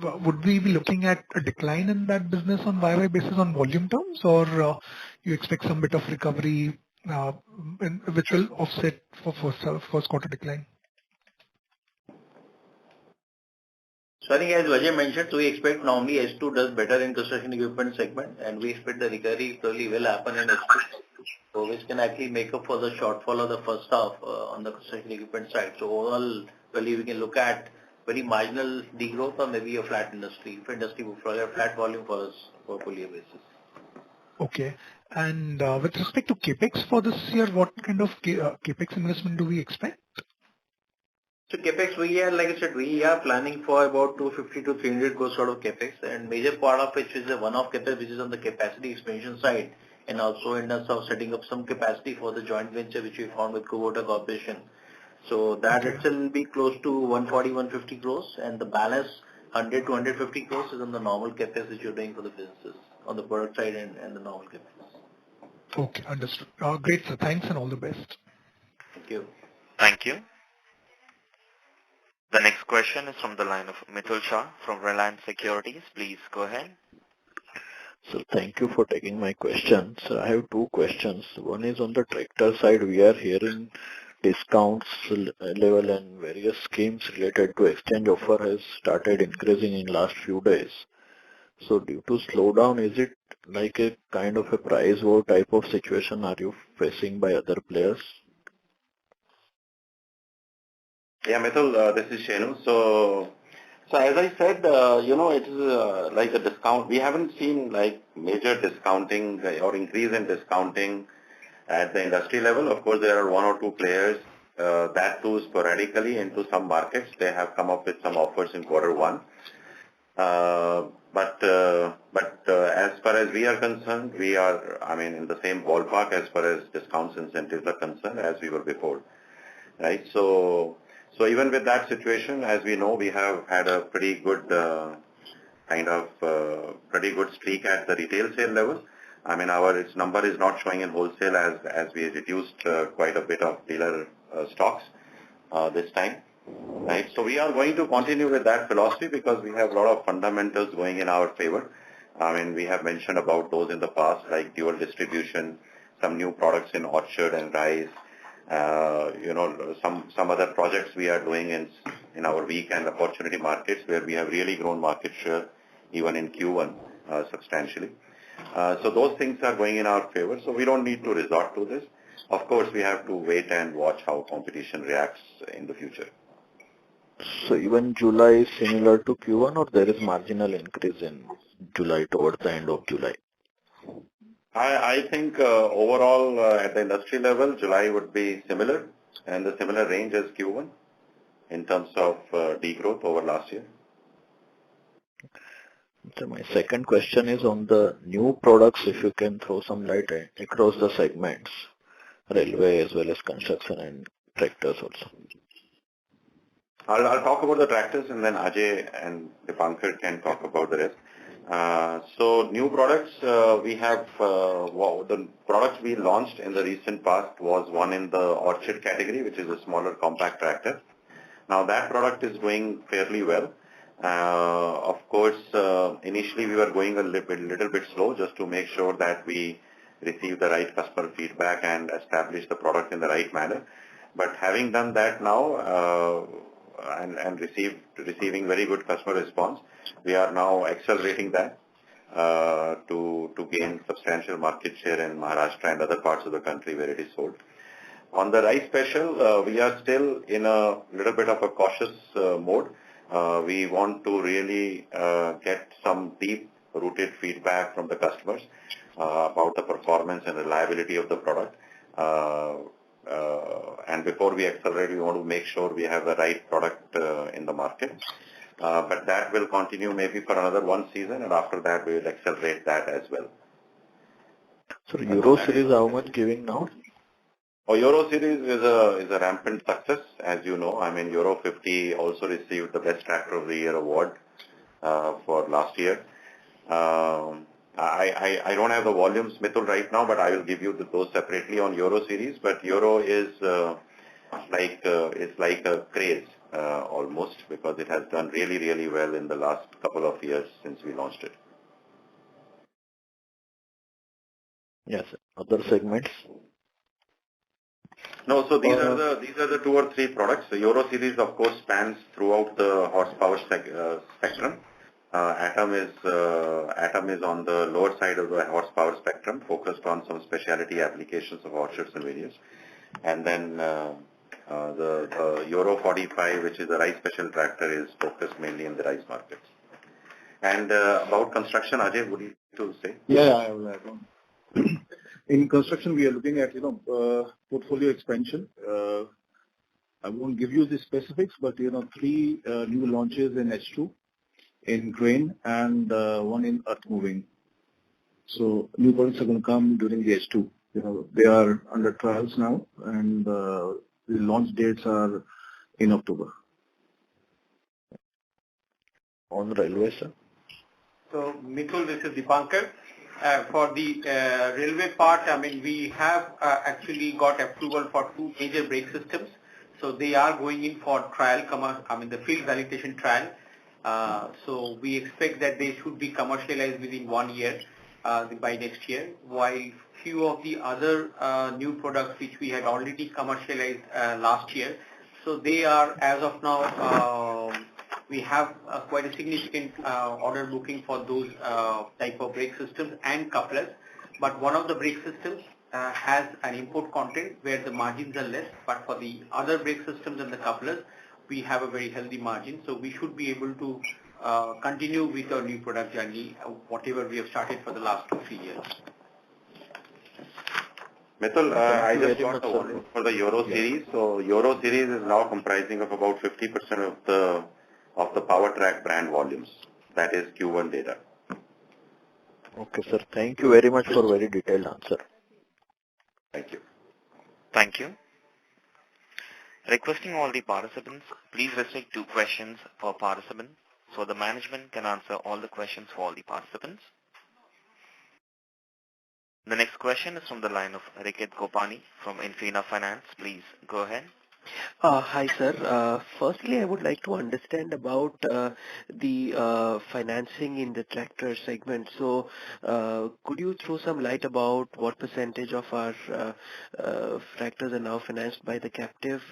would we be looking at a decline in that business on YY basis on volume terms, or you expect some bit of recovery which will offset for first quarter decline? So I think as Vijay mentioned, so we expect normally H2 does better in construction equipment segment, and we expect the recovery probably will happen in H2, so which can actually make up for the shortfall of the first half on the construction equipment side. So overall, probably we can look at very marginal degrowth or maybe a flat industry. If industry will probably a flat volume for us for full year basis. Okay. And with respect to capex for this year, what kind of capex investment do we expect? So capex, like I said, we are planning for about 250 to 300 crores sort of capex, and major part of which is a one-off capex, which is on the capacity expansion side, and also in terms of setting up some capacity for the joint venture which we found with Kubota Corporation. So that itself will be close to 140, 150 crores, and the balance 100 to 150 crores is on the normal capex which you're doing for the businesses on the product side and the normal capex. Okay, understood. Great, sir. Thanks and all the best. Thank you. Thank you. The next question is from the line of Mitul Shah from Reliance Securities. Please go ahead. So thank you for taking my questions. I have two questions. One is on the tractor side, we are hearing discounts level and various schemes related to exchange offer has started increasing in last few days. So due to slowdown, is it like a kind of a price war type of situation are you facing by other players? Yeah, Mithul, this is Shenu. So as I said, it is like a discount. We haven't seen like major discounting or increase in discounting at the industry level. Of course, there are one or two players that too sporadically into some markets. They have come up with some offers in Q1. But as far as we are concerned, we are, I mean, in the same ballpark as far as discounts incentives are concerned as we were before, right? So even with that situation, as we know, we have had a pretty good pretty good streak at the retail sale level. I mean, its number is not showing in wholesale as we reduced quite a bit of dealer stocks this time. Right. So we are going to continue with that philosophy because we have a lot of fundamentals going in our favor. I mean, we have mentioned about those in the past, like dual distribution, some new products in orchard and rice, some other projects we are doing in our weak and opportunity markets where we have really grown market share even in Q1 substantially. So those things are going in our favor. So we don't need to resort to this. Of course, we have to wait and watch how competition reacts in the future. So even July is similar to Q1 or there is marginal increase in July towards the end of July? I think overall at the industry level, July would be similar and the similar range as Q1 in terms of degrowth over last year. So my second question is on the new products, if you can throw some light across the segments, railway as well as construction and tractors also. I'll talk about the tractors and then Ajay and Dipankar can talk about the rest. So new products, we have the products we launched in the recent past was one in the orchard category, which is a smaller compact tractor. Now that product is doing fairly well. Of course, initially we were going a little bit slow just to make sure that we receive the right customer feedback and establish the product in the right manner. But having done that now, and receiving very good customer response, we are now accelerating that to gain substantial market share in Maharashtra and other parts of the country where it is sold. On the rice special, we are still in a little bit of a cautious mode. We want to really get some deep-rooted feedback from the customers about the performance and reliability of the product. And before we accelerate, we want to make sure we have the right product in the market. But that will continue maybe for another one season, and after that we will accelerate that as well. So Euro Series, how much giving now? Oh, Euro Series is a rampant success, as you know. I mean, Euro 50 also received the Best Tractor of the Year award for last year. I don't have the volumes, Mithul, right now, but I will give you those separately on Euro Series. But Euro is like a craze almost because it has done really, really well in the last couple of years since we launched it. Yes, other segments. No, so these are the two or three products. The Euro Series, of course, spans throughout the horsepower spectrum. Atom is on the lower side of the horsepower spectrum, focused on some specialty applications of orchards and vineyards. And then the Euro 45, which is a rice special tractor, is focused mainly in the rice markets. And about construction, Ajay, would you to say? Yeah, I will add on. In construction, we are looking at portfolio expansion. I won't give you the specifics, but 3 new launches in H2 in crane and one in earth moving. So new products are going to come during the H2. They are under trials now, and the launch dates are in October. On railway, sir. So Mithul, this is Dipankar. For the railway part, I mean, we have actually got approval for 2 major brake systems. So they are going in for trial, the field validation trial. So we expect that they should be commercialized within 1 year. by next year, while few of the other new products which we had already commercialized last year, so they are, as of now, we have quite a significant order booking for those type of brake systems and couplers. But one of the brake systems has an import content where the margins are less, but for the other brake systems and the couplers, we have a very healthy margin. So we should be able to continue with our new product journey, whatever we have started for the last 2-3 years. Mithul, I Thank you just very got much, the sir. volume for the Euro series. So Euro series is now comprising of about 50% of the PowerTrack brand volumes. That is Q1 data. Okay, sir. Thank you very much for very detailed answer. Thank you. Thank you. Requesting all the participants, please restrict 2 questions per participant so the management can answer all the questions for all the participants. The next question is from the line of Riket Gopani from Infina Finance. Please go ahead. Hi, sir. Firstly, I would like to understand about the financing in the tractor segment. So, could you throw some light about what percentage of our tractors are now financed by the captive?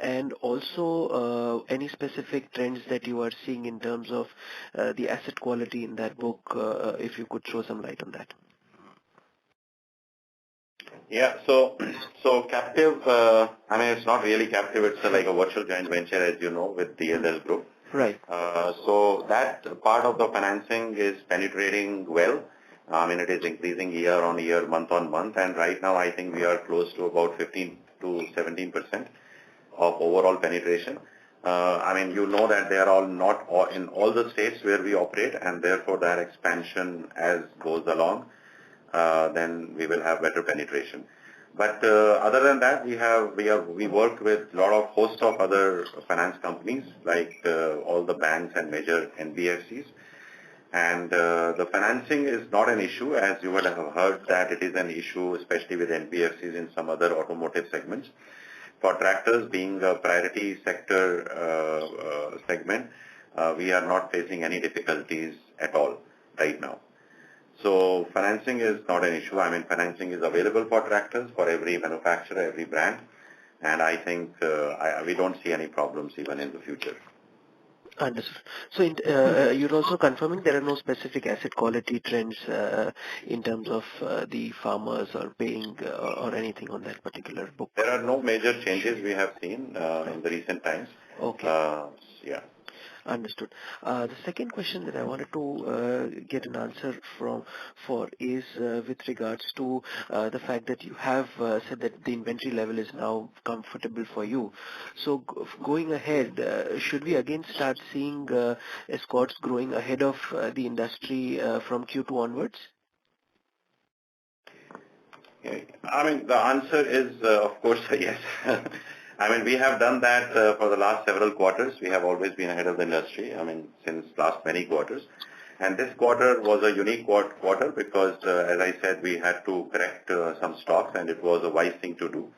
And also, any specific trends that you are seeing in terms of the asset quality in that book, if you could throw some light on that. Yeah. So captive, I mean, it's not really captive. It's like a virtual joint venture, as you know, with DLL Group. Right. So that part of the financing is penetrating well. I mean, it is increasing year on year, month on month. And right now, I think we are close to about 15 to 17% of overall penetration. I mean, you know that they are all not all, in all the states where we operate, and therefore that expansion as goes along, then we will have better penetration. But other than that, we work with a lot of host of other finance companies like all the banks and major NBFCs. And the financing is not an issue, as you would have heard that it is an issue, especially with NBFCs in some other automotive segments. For tractors being a priority sector segment, we are not facing any difficulties at all right now. So financing is not an issue. I mean, financing is available for tractors for every manufacturer, every brand. And I think we don't see any problems even in the future. Understood. So, you're also confirming there are no specific asset quality trends in terms of the farmers or paying or anything on that particular book? There are no major changes we have seen in the recent times. Okay. Yeah. Understood. The second question that I wanted to get an answer for is with regards to the fact that you have said that the inventory level is now comfortable for you. So going ahead, should we again start seeing Escorts growing ahead of the industry from Q2 onwards? I mean, the answer is, of course, yes. I mean, we have done that for the last several quarters. We have always been ahead of the industry, I mean, since last many quarters. And this quarter was a unique quarter because, as I said, we had to correct some stocks, and it was a wise thing to do.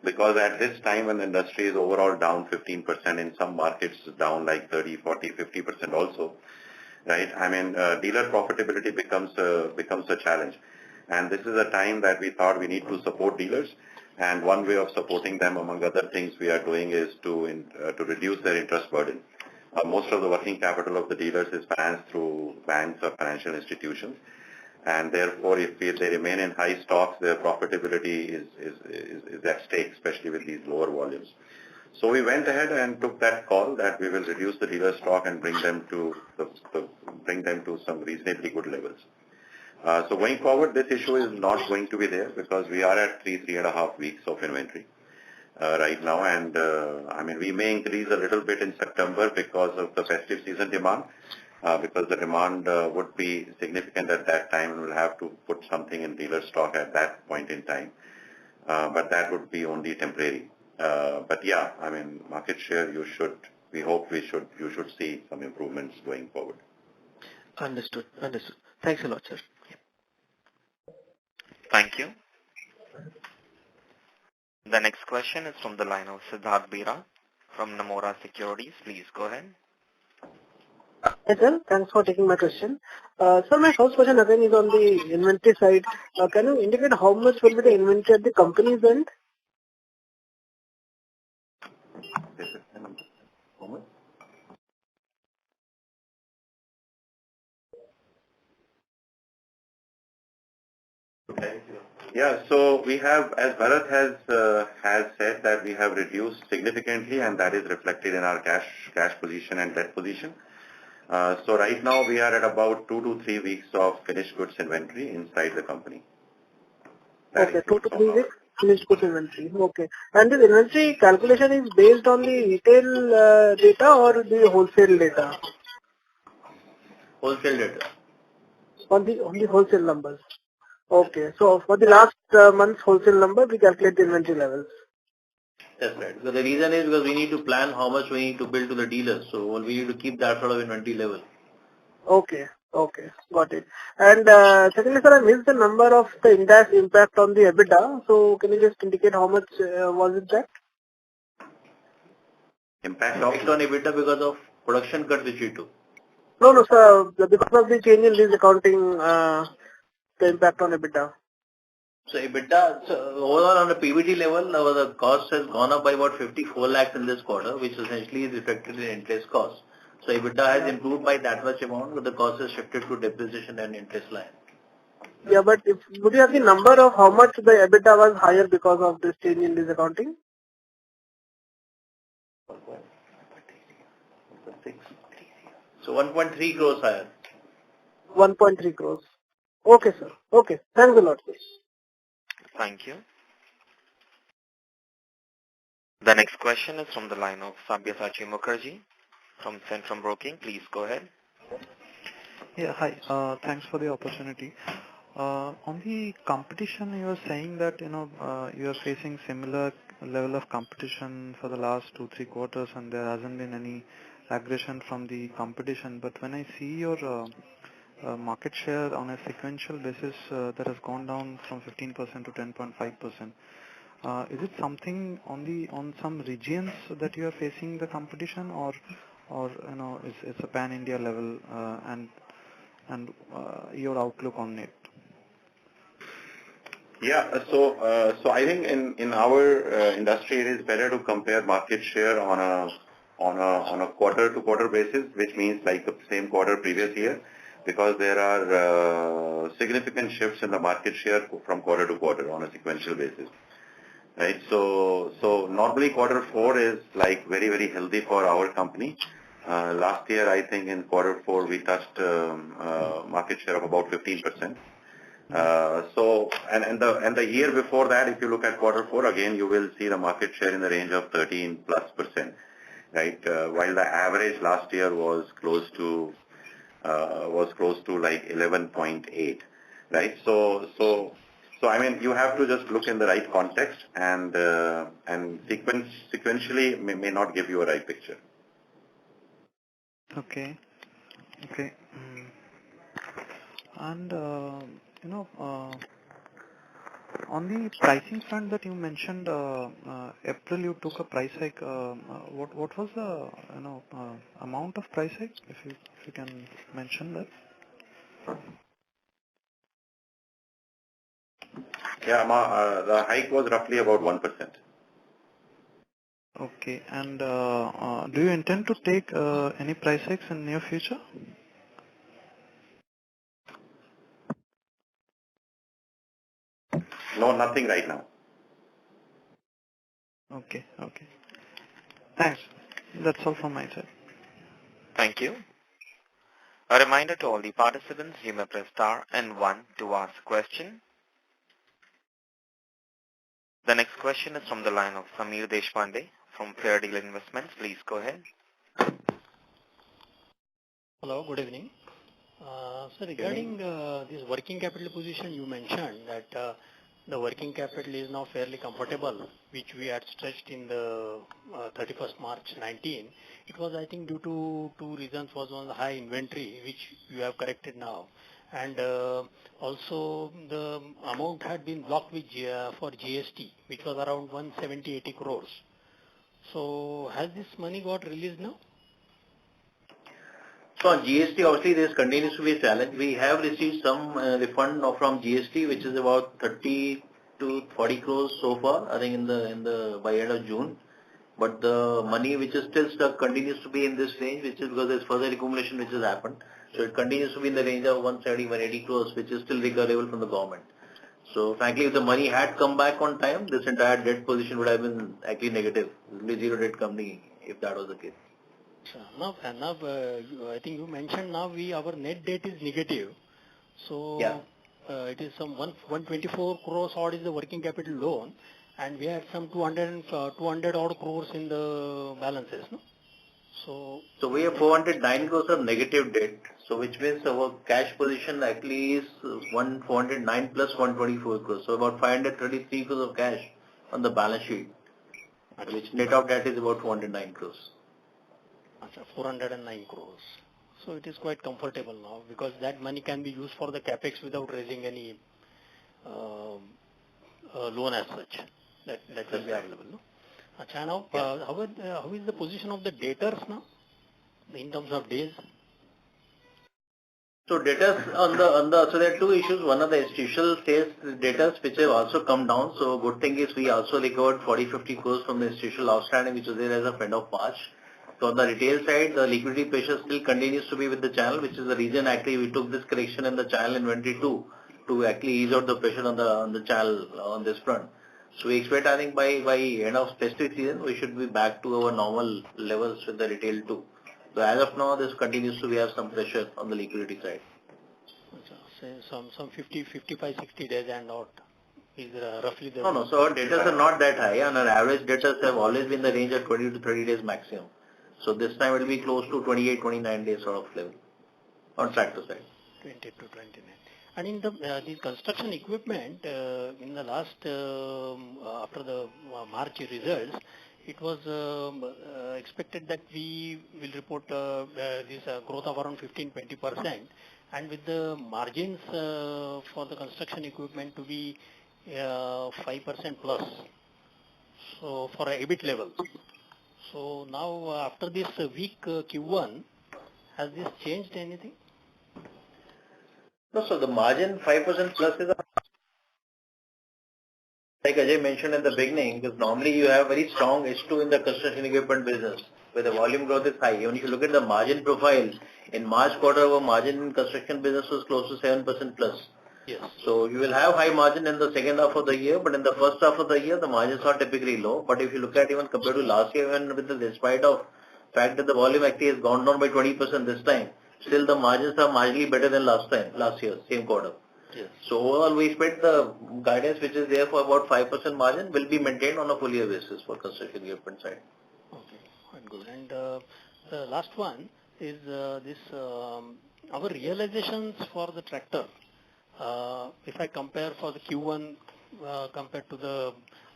Because at this time when the industry is overall down 15%, in some markets down like 30, 40, 50% also, right? I mean, dealer profitability becomes a challenge. And this is a time that we thought we need to support dealers. And one way of supporting them, among other things we are doing, is to reduce their interest burden. Most of the working capital of the dealers is financed through banks or financial institutions. And therefore, if they remain in high stocks, their profitability is at stake, especially with these lower volumes. So we went ahead and took that call that we will reduce the dealer stock and bring them to some reasonably good levels. So going forward, this issue is not going to be there because we are at 3.5 weeks of inventory right now. And I mean, we may increase a little bit in September because of the festive season demand, because the demand would be significant at that time, and we'll have to put something in dealer stock at that point in time. But that would be only temporary. But yeah, I mean, market share, you should see some improvements going forward. Understood. Thanks a lot, sir. Thank you. The next question is from the line of Siddharth Bera from Nomura Securities. Please go ahead. Hi, sir. Thanks for taking my question. Sir, my first question again is on the inventory side. Can you indicate how much will be the inventory at the company's end? Yeah. So we have, as Bharat has said, that we have reduced significantly, and that is reflected in our cash position and debt position. So right now we are at about 2 to 3 weeks of finished goods inventory inside the company. That Okay, is 2 to from 3 our- weeks finished goods inventory. Okay. And this inventory calculation is based on the retail data or the wholesale data? Wholesale data. On the wholesale numbers. Okay. So for the last month's wholesale number, we calculate the inventory levels. That's right. So the reason is because we need to plan how much we need to bill to the dealers. So we need to keep that sort of inventory level. Okay. Okay. Got it. And secondly, sir, I missed the number of the index impact on the EBITDA. So can you just indicate how much was it that? impact Impact on EBITDA because of production cut which we took. No, sir. Because of the change in lease accounting, the impact on EBITDA. So EBITDA, so overall on the PBT level, the cost has gone up by about 54 lakhs in this quarter, which essentially is reflected in interest cost. So EBITDA has improved by that much amount, but the cost has shifted to depreciation and interest line. Yeah, but would you have the number of how much the EBITDA was higher because of this change in lease accounting? So 1.3 crores higher. 1.3 crores. Okay, sir. Okay. Thanks a lot, sir. Thank you. The next question is from the line of Sabyasachi Mukherjee from Centrum Broking. Please go ahead. Yeah, hi. Thanks for the opportunity. On the competition, you are saying that, you are facing similar level of competition for the last 2-3 quarters, and there hasn't been any aggression from the competition. But when I see your market share on a sequential basis, that has gone down from 15% to 10.5%. Is it something on some regions that you are facing the competition, or it's a pan-India level, and your outlook on it? Yeah. So I think in our industry, it is better to compare market share on a quarter-to-quarter basis, which means like the same quarter previous year, because there are significant shifts in the market share from quarter to quarter on a sequential basis. Right. So normally quarter 4 is like very, very healthy for our company. Last year, I think in quarter 4, we touched market share of about 15%. So the year before that, if you look at quarter 4 again, you will see the market share in the range of 13+%, right? While the average last year was close to like 11.8, right? So I mean, you have to just look in the right context, and sequentially may not give you a right picture. Okay. And on the pricing front that you mentioned, April you took a price hike. What was the amount of price hike, if you can mention that? Yeah, the hike was roughly about 1%. Okay. And do you intend to take any price hikes in near future? No, nothing right now. Okay. Thanks. That's all from my side. Thank you. A reminder to all the participants, you may press star and 1 to ask a question. The next question is from the line of Samir Deshpande from Fair Deal Investments. Please go ahead. Hello, good evening. So regarding this working capital position, you mentioned that the working capital is now fairly comfortable, which we had stretched in the 31st March 19. It was, I think, due to two reasons. Was one, the high inventory, which you have corrected now, and also the amount had been blocked with for GST, which was around 170-80 crores. So has this money got released now? So on GST, obviously, there continues to be a challenge. We have received some refund from GST, which is about 30 to 40 crores so far, I think by end of June. But the money which is still stuck continues to be in this range, which is because there's further accumulation which has happened. So it continues to be in the range of 170, 180 crores, which is still recoverable from the government. So frankly, if the money had come back on time, this entire debt position would have been actually negative. It would be zero debt company if that was the case. Now, I think you mentioned now our net debt is negative. So Yeah. it is some 124 crores odd is the working capital loan, and we had some 200 odd crores in the balances, no? So we have 409 crores of negative debt. So which means our cash position actually is 409 plus 124 crores. So about 533 crores of cash on the balance sheet, which net of that is about 409 crores. 409 crores. So it is quite comfortable now because that money can be used for the capex without raising any loan as such. That will be available. No? Now, how is the position of the debtors now in terms of days? So debtors so there are two issues. One of the institutional sales debtors which have also come down. So good thing is we also recovered 40-50 crores from the institutional outstanding which was there as of end of March. So on the retail side, the liquidity pressure still continues to be with the channel, which is the reason actually we took this correction in the channel inventory too, to actually ease out the pressure on the channel on this front. So we expect, I think by end of festive season, we should be back to our normal levels with the retail too. So as of now, this continues to we have some pressure on the liquidity side. Say some 50, 55, 60 days and not is roughly the... No. So our debtors are not that high. On our average, debtors have always been in the range of 20 to 30 days maximum. So this time it will be close to 28, 29 days sort of level on tractor side. 20 to 29. And in the construction equipment, in the last, after the March results, it was expected that we will report this growth of around 15-20%, and with the margins for the construction equipment to be 5% plus. So for a EBIT level. So now after this weak Q1, has this changed anything? No, so the margin 5% plus is like Ajay mentioned in the beginning, because normally you have very strong H2 in the construction equipment business, where the volume growth is high. Even if you look at the margin profile, in March quarter, our margin in construction business was close to 7% plus. Yes. So you will have high margin in the second half of the year, but in the first half of the year, the margins are typically low. But if you look at even compared to last year, even with despite of fact that the volume actually has gone down by 20% this time, still the margins are marginally better than last year, same quarter. Yes. So overall, we expect the guidance which is there for about 5% margin will be maintained on a full year basis for construction equipment side. Okay, quite good. And the last one is our realizations for the tractor. If I compare for the Q1 compared to the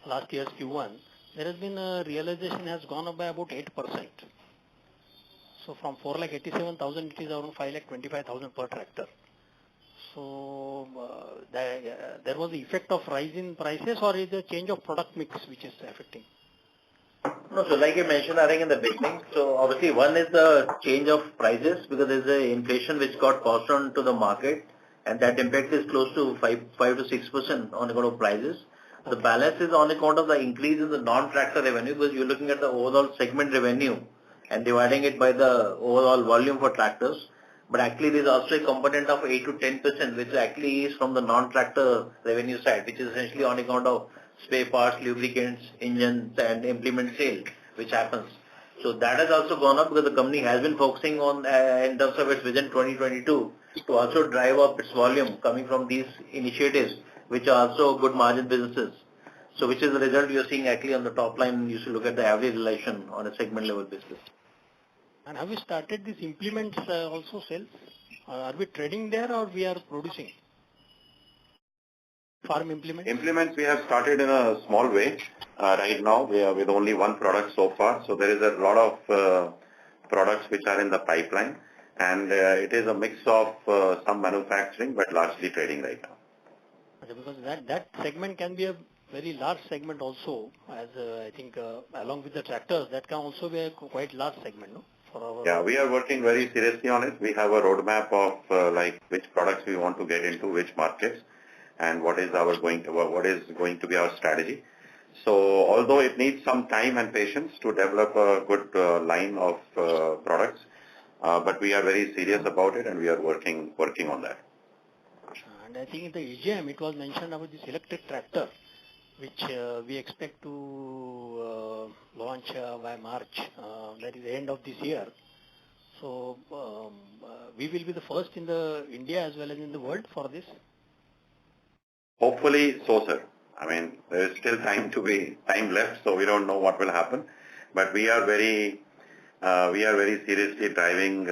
last year's Q1, there has been a realization has gone up by about 8%. So from 4,87,000 it is around 5,25,000 per tractor. So there was the effect of rise in prices, or is a change of product mix which is affecting? No, so like you mentioned, I think in the beginning, so obviously one is the change of prices because there's a inflation which got passed on to the market, and that impact is close to 5 to 6% on account of prices. The balance is on account of the increase in the non-tractor revenue because you're looking at the overall segment revenue and dividing it by the overall volume for tractors. But actually there is also a component of 8 to 10% which actually is from the non-tractor revenue side, which is essentially on account of spare parts, lubricants, engines and implement sale which happens. So that has also gone up because the company has been focusing on in terms of its vision 2022 to also drive up its volume coming from these initiatives which are also good margin businesses. So which is the result you're seeing actually on the top line. You should look at the average realization on a segment level basis. And have we started these implements also sales? Are we trading there or we are producing? Farm implements? Implements we have started in a small way. Right now we are with only one product so far. So there is a lot of products which are in the pipeline, and it is a mix of some manufacturing but largely trading right now. Okay, because that segment can be a very large segment also, as I think along with the tractors, that can also be a quite large segment, no? for our... Yeah, we are working very seriously on it. We have a roadmap of like which products we want to get into, which markets, and what is going to be our strategy. So although it needs some time and patience to develop a good line of products, but we are very serious about it and we are working on that. And I think in the EGM it was mentioned about this electric tractor, which we expect to launch by March, that is the end of this year. So we will be the first in the India as well as in the world for this. Hopefully so, sir. I mean, there is still time left, so we don't know what will happen. But we are very seriously driving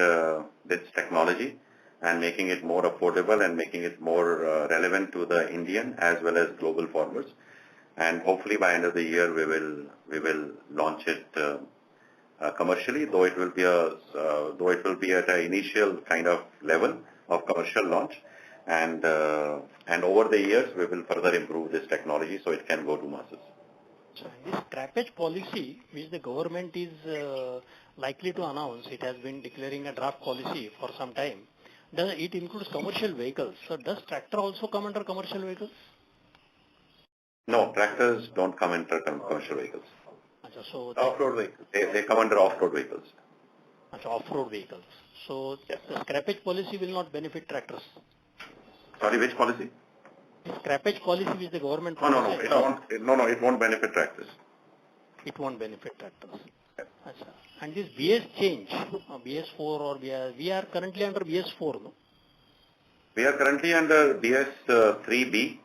this technology and making it more affordable and making it more relevant to the Indian as well as global farmers. And hopefully by end of the year we will launch it commercially, though it will be at an initial kind of level of commercial launch. And over the years, we will further improve this technology so it can go to masses. So this scrappage policy, which the government is likely to announce, it has been declaring a draft policy for some time. It includes commercial vehicles. So does tractor also come under commercial vehicles? No, tractors don't come under commercial vehicles. So off-road vehicles. They come under off-road vehicles. Off-road vehicles. So the scrappage policy will not benefit tractors. Sorry, which policy? The scrappage policy which the government... It won't benefit tractors. It won't benefit tractors. And this BS change, BS4 or we are currently under BS4, no? We are currently under BS3B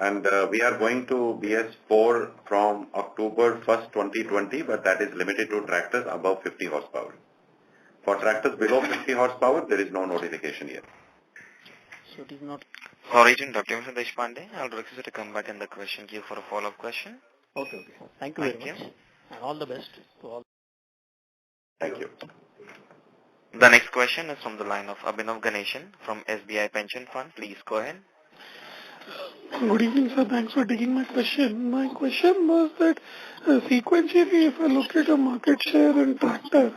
and we are going to BS4 from October 1st, 2020, but that is limited to tractors above 50 horsepower. For tractors below 50 horsepower, there is no notification yet. So it is not... Sorry to interrupt you, Mr. Deshpande. I'll request you to come back in the question queue for a follow-up question. Okay. Thank you very much. And all the best to all. Thank you. The next question is from the line of Abhinav Ganeshan from SBI Pension Fund. Please go ahead. Good evening, sir. Thanks for taking my question. My question was that sequentially, if I look at a market share in tractor,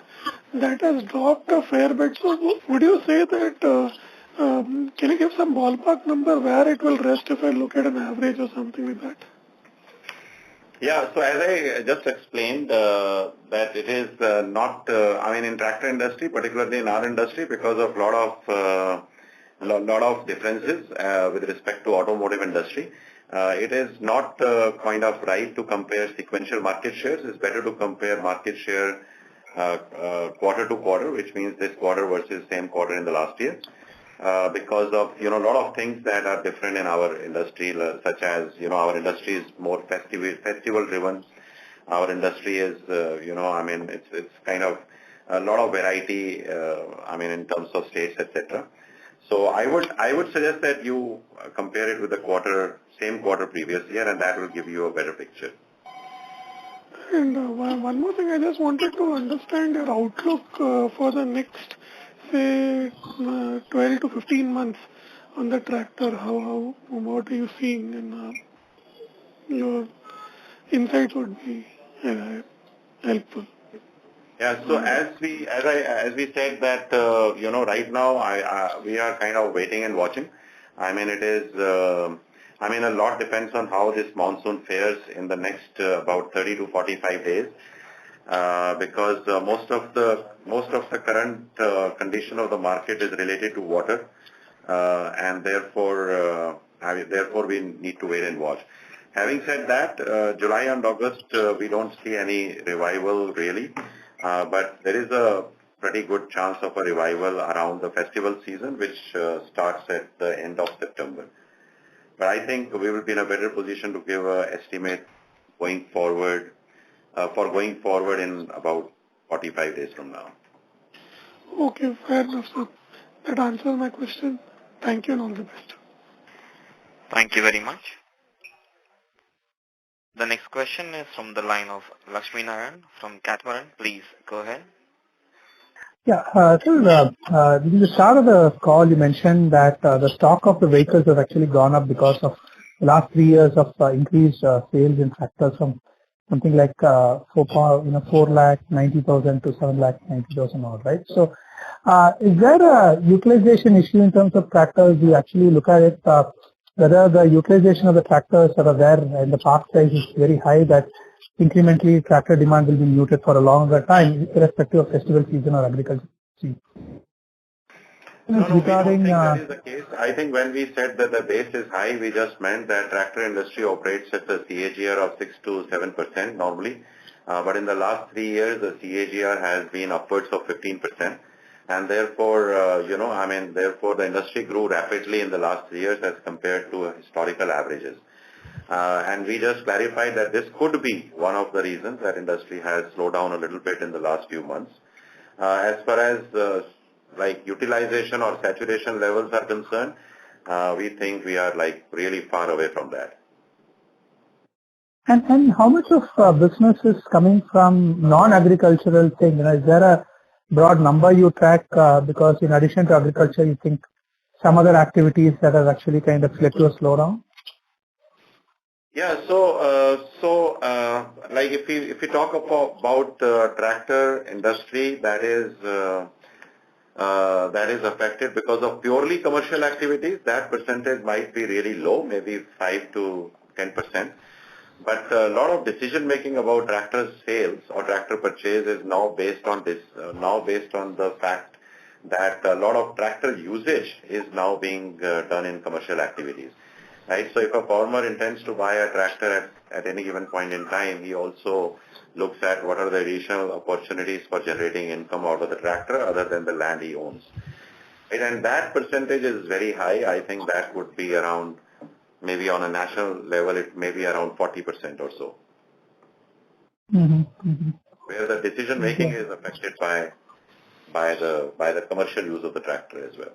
that has dropped a fair bit. So would you say that, can you give some ballpark number where it will rest if I look at an average or something like that? Yeah, so as I just explained, that it is not, in tractor industry, particularly in our industry, because of lot of differences with respect to automotive industry. It is not kind of right to compare sequential market shares. It's better to compare market share quarter to quarter, which means this quarter versus same quarter in the last year. Because of a lot of things that are different in our industry, such as our industry is more festival driven. Our industry is it's kind of a lot of variety in terms of states, etc. So I would suggest that you compare it with the same quarter previous year, and that will give you a better picture. And one more thing, I just wanted to understand your outlook for the next, say, 12 to 15 months on the tractor. What are you seeing? And your insights would be helpful. Yeah. So as we said that right now we are kind of waiting and watching. It is a lot depends on how this monsoon fares in the next about 30 to 45 days. Because most of the current condition of the market is related to water, and therefore we need to wait and watch. Having said that, July and August we don't see any revival really, but there is a pretty good chance of a revival around the festival season, which starts at the end of September. But I think we will be in a better position to give an estimate going forward. In about 45 days from now. Okay, fair enough, sir. That answers my question. Thank you and all the best. Thank you very much. The next question is from the line of Lakshmi Narayan from Catamaran. Please go ahead. Yeah, sir, in the start of the call you mentioned that the stock of the vehicles has actually gone up because of the last 3 years of increased sales in tractors from something like 4,90,000 to 7,90,000 odd, right? So, is there a utilization issue in terms of tractors? You actually look at it, whether the utilization of the tractors that are there and the park size is very high, that incrementally tractor demand will be muted for a longer time, irrespective of festival season or agriculture season. No, we don't think that is the case. I think when we said that the base is high, we just meant that tractor industry operates at a CAGR of 6 to 7% normally. But in the last 3 years, the CAGR has been upwards of 15%. And therefore, therefore the industry grew rapidly in the last 3 years as compared to historical averages. And we just clarified that this could be one of the reasons that industry has slowed down a little bit in the last few months. As far as like utilization or saturation levels are concerned, we think we are like really far away from that. And how much of business is coming from non-agricultural thing? Is there a broad number you track? Because in addition to agriculture, you think some other activities that have actually kind of led to a slowdown? Yeah, like if we talk about tractor industry, that is affected because of purely commercial activities, that percentage might be really low, maybe 5 to 10%. But a lot of decision making about tractor sales or tractor purchase is now based on this, based on the fact that a lot of tractor usage is now being done in commercial activities. Right? So if a farmer intends to buy a tractor at any given point in time, he also looks at what are the additional opportunities for generating income out of the tractor other than the land he owns. Right? And that percentage is very high. I think that would be around, maybe on a national level, it may be around 40% or so. Where the decision making is affected by the commercial use of the tractor as well.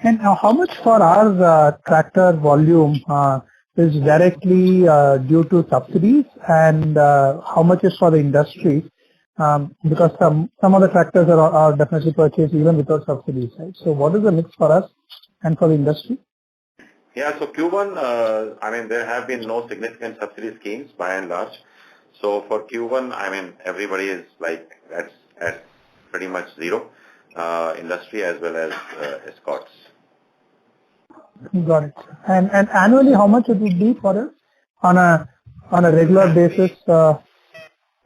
And how much for our tractor volume is directly due to subsidies, and how much is for the industry? Because some of the tractors are definitely purchased even without subsidies, right? So what is the mix for us and for the industry? Yeah, so Q1, there have been no significant subsidy schemes by and large. So for Q1, everybody is like at pretty much zero, industry as well as escorts. Got it. And annually, how much it would be for us on a regular basis? Yeah,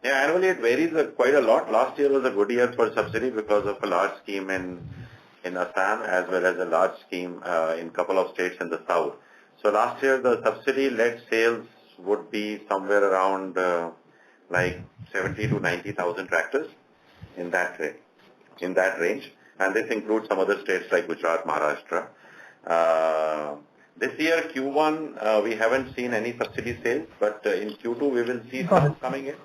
annually it varies quite a lot. Last year was a good year for subsidy because of a large scheme in Assam as well as a large scheme in a couple of states in the south. So last year the subsidy-led sales would be somewhere around like 70 to 90,000 tractors in that range. And this includes some other states like Gujarat, Maharashtra. This year Q1 we haven't seen any subsidy sales, but in Q2 we will see some coming in.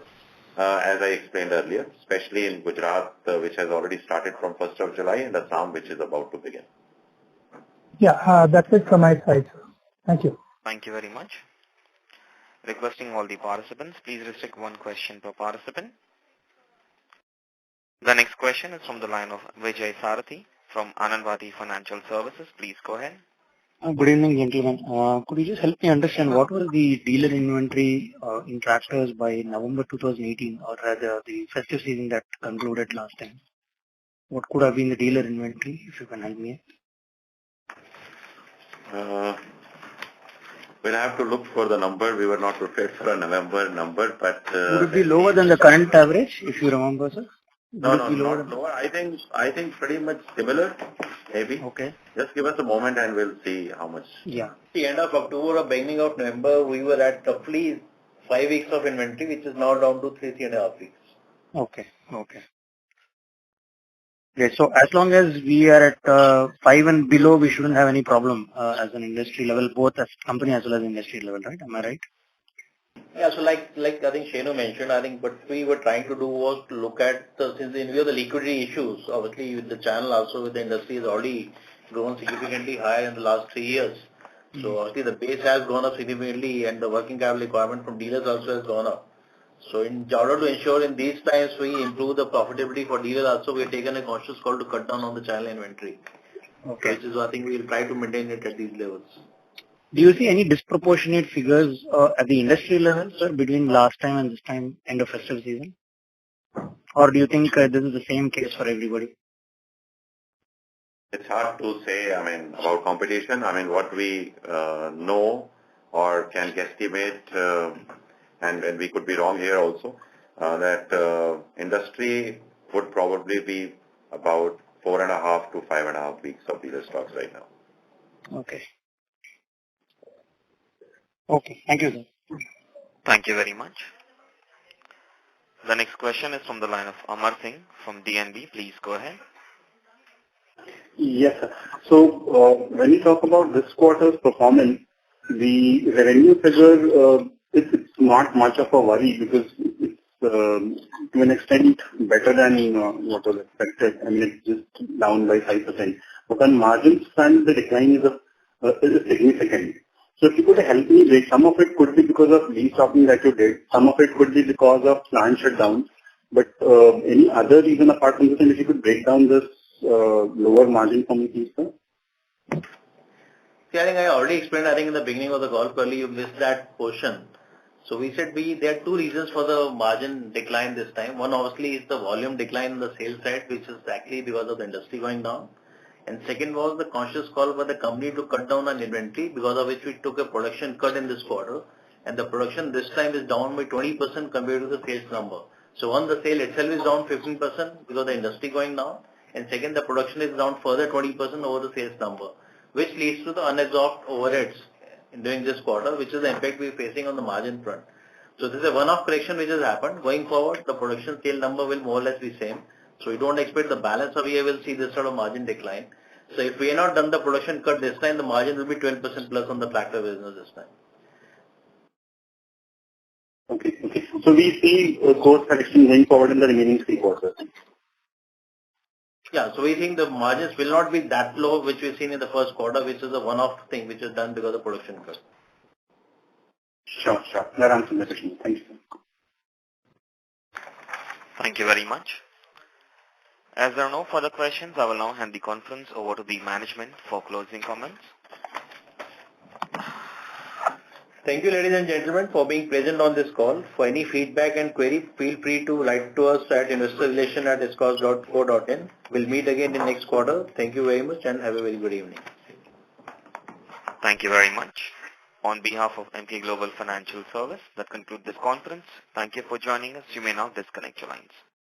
As I explained earlier, especially in Gujarat, which has already started from 1st of July, and Assam, which is about to begin. Yeah, that's it from my side. Thank you. Thank you very much. Requesting all the participants, please restrict one question per participant. The next question is from the line of Vijay Sarathi from Anandvati Financial Services. Please go ahead. Good evening, gentlemen. Could you just help me understand what was the dealer inventory in tractors by November 2018, or rather the festive season that concluded last time? What could have been the dealer inventory, if you can help me? We'll have to look for the number. We were not prepared for a November number, but... would it be lower than the current average, if you remember, sir? No, not lower. I think pretty much similar, maybe. Okay. Just give us a moment and we'll see how much. Yeah. At the end of October or beginning of November, we were at roughly 5 weeks of inventory, which is now down to 3.5 weeks. Okay. So as long as we are at 5 and below, we shouldn't have any problem as an industry level, both as company as well as industry level, right? Am I right? Yeah, so like I think Shenu mentioned, I think what we were trying to do was to look at, since in view of the liquidity issues, obviously with the channel also with the industry has already grown significantly higher in the last 3 years. So obviously the base has gone up significantly and the working capital requirement from dealers also has gone up. So in order to ensure in these times we improve the profitability for dealers also, we have taken a conscious call to cut down on the channel inventory. Okay. Which is I think we will try to maintain it at these levels. do you see any disproportionate figures at the industry level, sir, between last time and this time end of festive season? Or do you think this is the same case for everybody? It's hard to say, I mean, about competition. I mean, what we know or can guesstimate, and we could be wrong here also, that industry would probably be about 4.5 to 5.5 weeks of dealer stocks right now. Okay. Okay. Thank you, sir. Thank you very much. The next question is from the line of Amar Singh from DNB. Please go ahead. Yes, sir. So, when you talk about this quarter's performance, the revenue figure, it's not much of a worry because it's to an extent better than what was expected. I mean, it's just down by 5%. But on margins front, the decline is significant. So if you could help me break, some of it could be because of restocking that you did, some of it could be because of plant shutdowns, but any other reason apart from this, and if you could break down this lower margin for me, please, sir? See, I think I already explained, I think in the beginning of the call, probably you missed that portion. So we said there are two reasons for the margin decline this time. One obviously is the volume decline on the sales side, which is actually because of the industry going down. And second was the conscious call by the company to cut down on inventory, because of which we took a production cut in this quarter. And the production this time is down by 20% compared to the sales number. So one, the sale itself is down 15% because of the industry going down. And second, the production is down further 20% over the sales number, which leads to the unabsorbed overheads during this quarter, which is the impact we're facing on the margin front. So this is a one-off correction which has happened. Going forward, the production sale number will more or less be same. So we don't expect the balance of year will see this sort of margin decline. So if we have not done the production cut this time, the margin will be 12% plus on the tractor business this time. Okay, okay. So we see course correction going forward in the remaining 3 quarters. Yeah, so we think the margins will not be that low, which we've seen in the first quarter, which is a one-off thing which is done because of production cut. Sure, sure. That answers the question. Thank you. Thank you very much. As there are no further questions, I will now hand the conference over to the management for closing comments. Thank you, ladies and gentlemen, for being present on this call. For any feedback and query, feel free to write to us at investorrelation@escorts.co.in. We'll meet again in next quarter. Thank you very much and have a very good evening. Thank you very much. On behalf of Emkay Global Financial Service, that concludes this conference. Thank you for joining us. You may now disconnect your lines.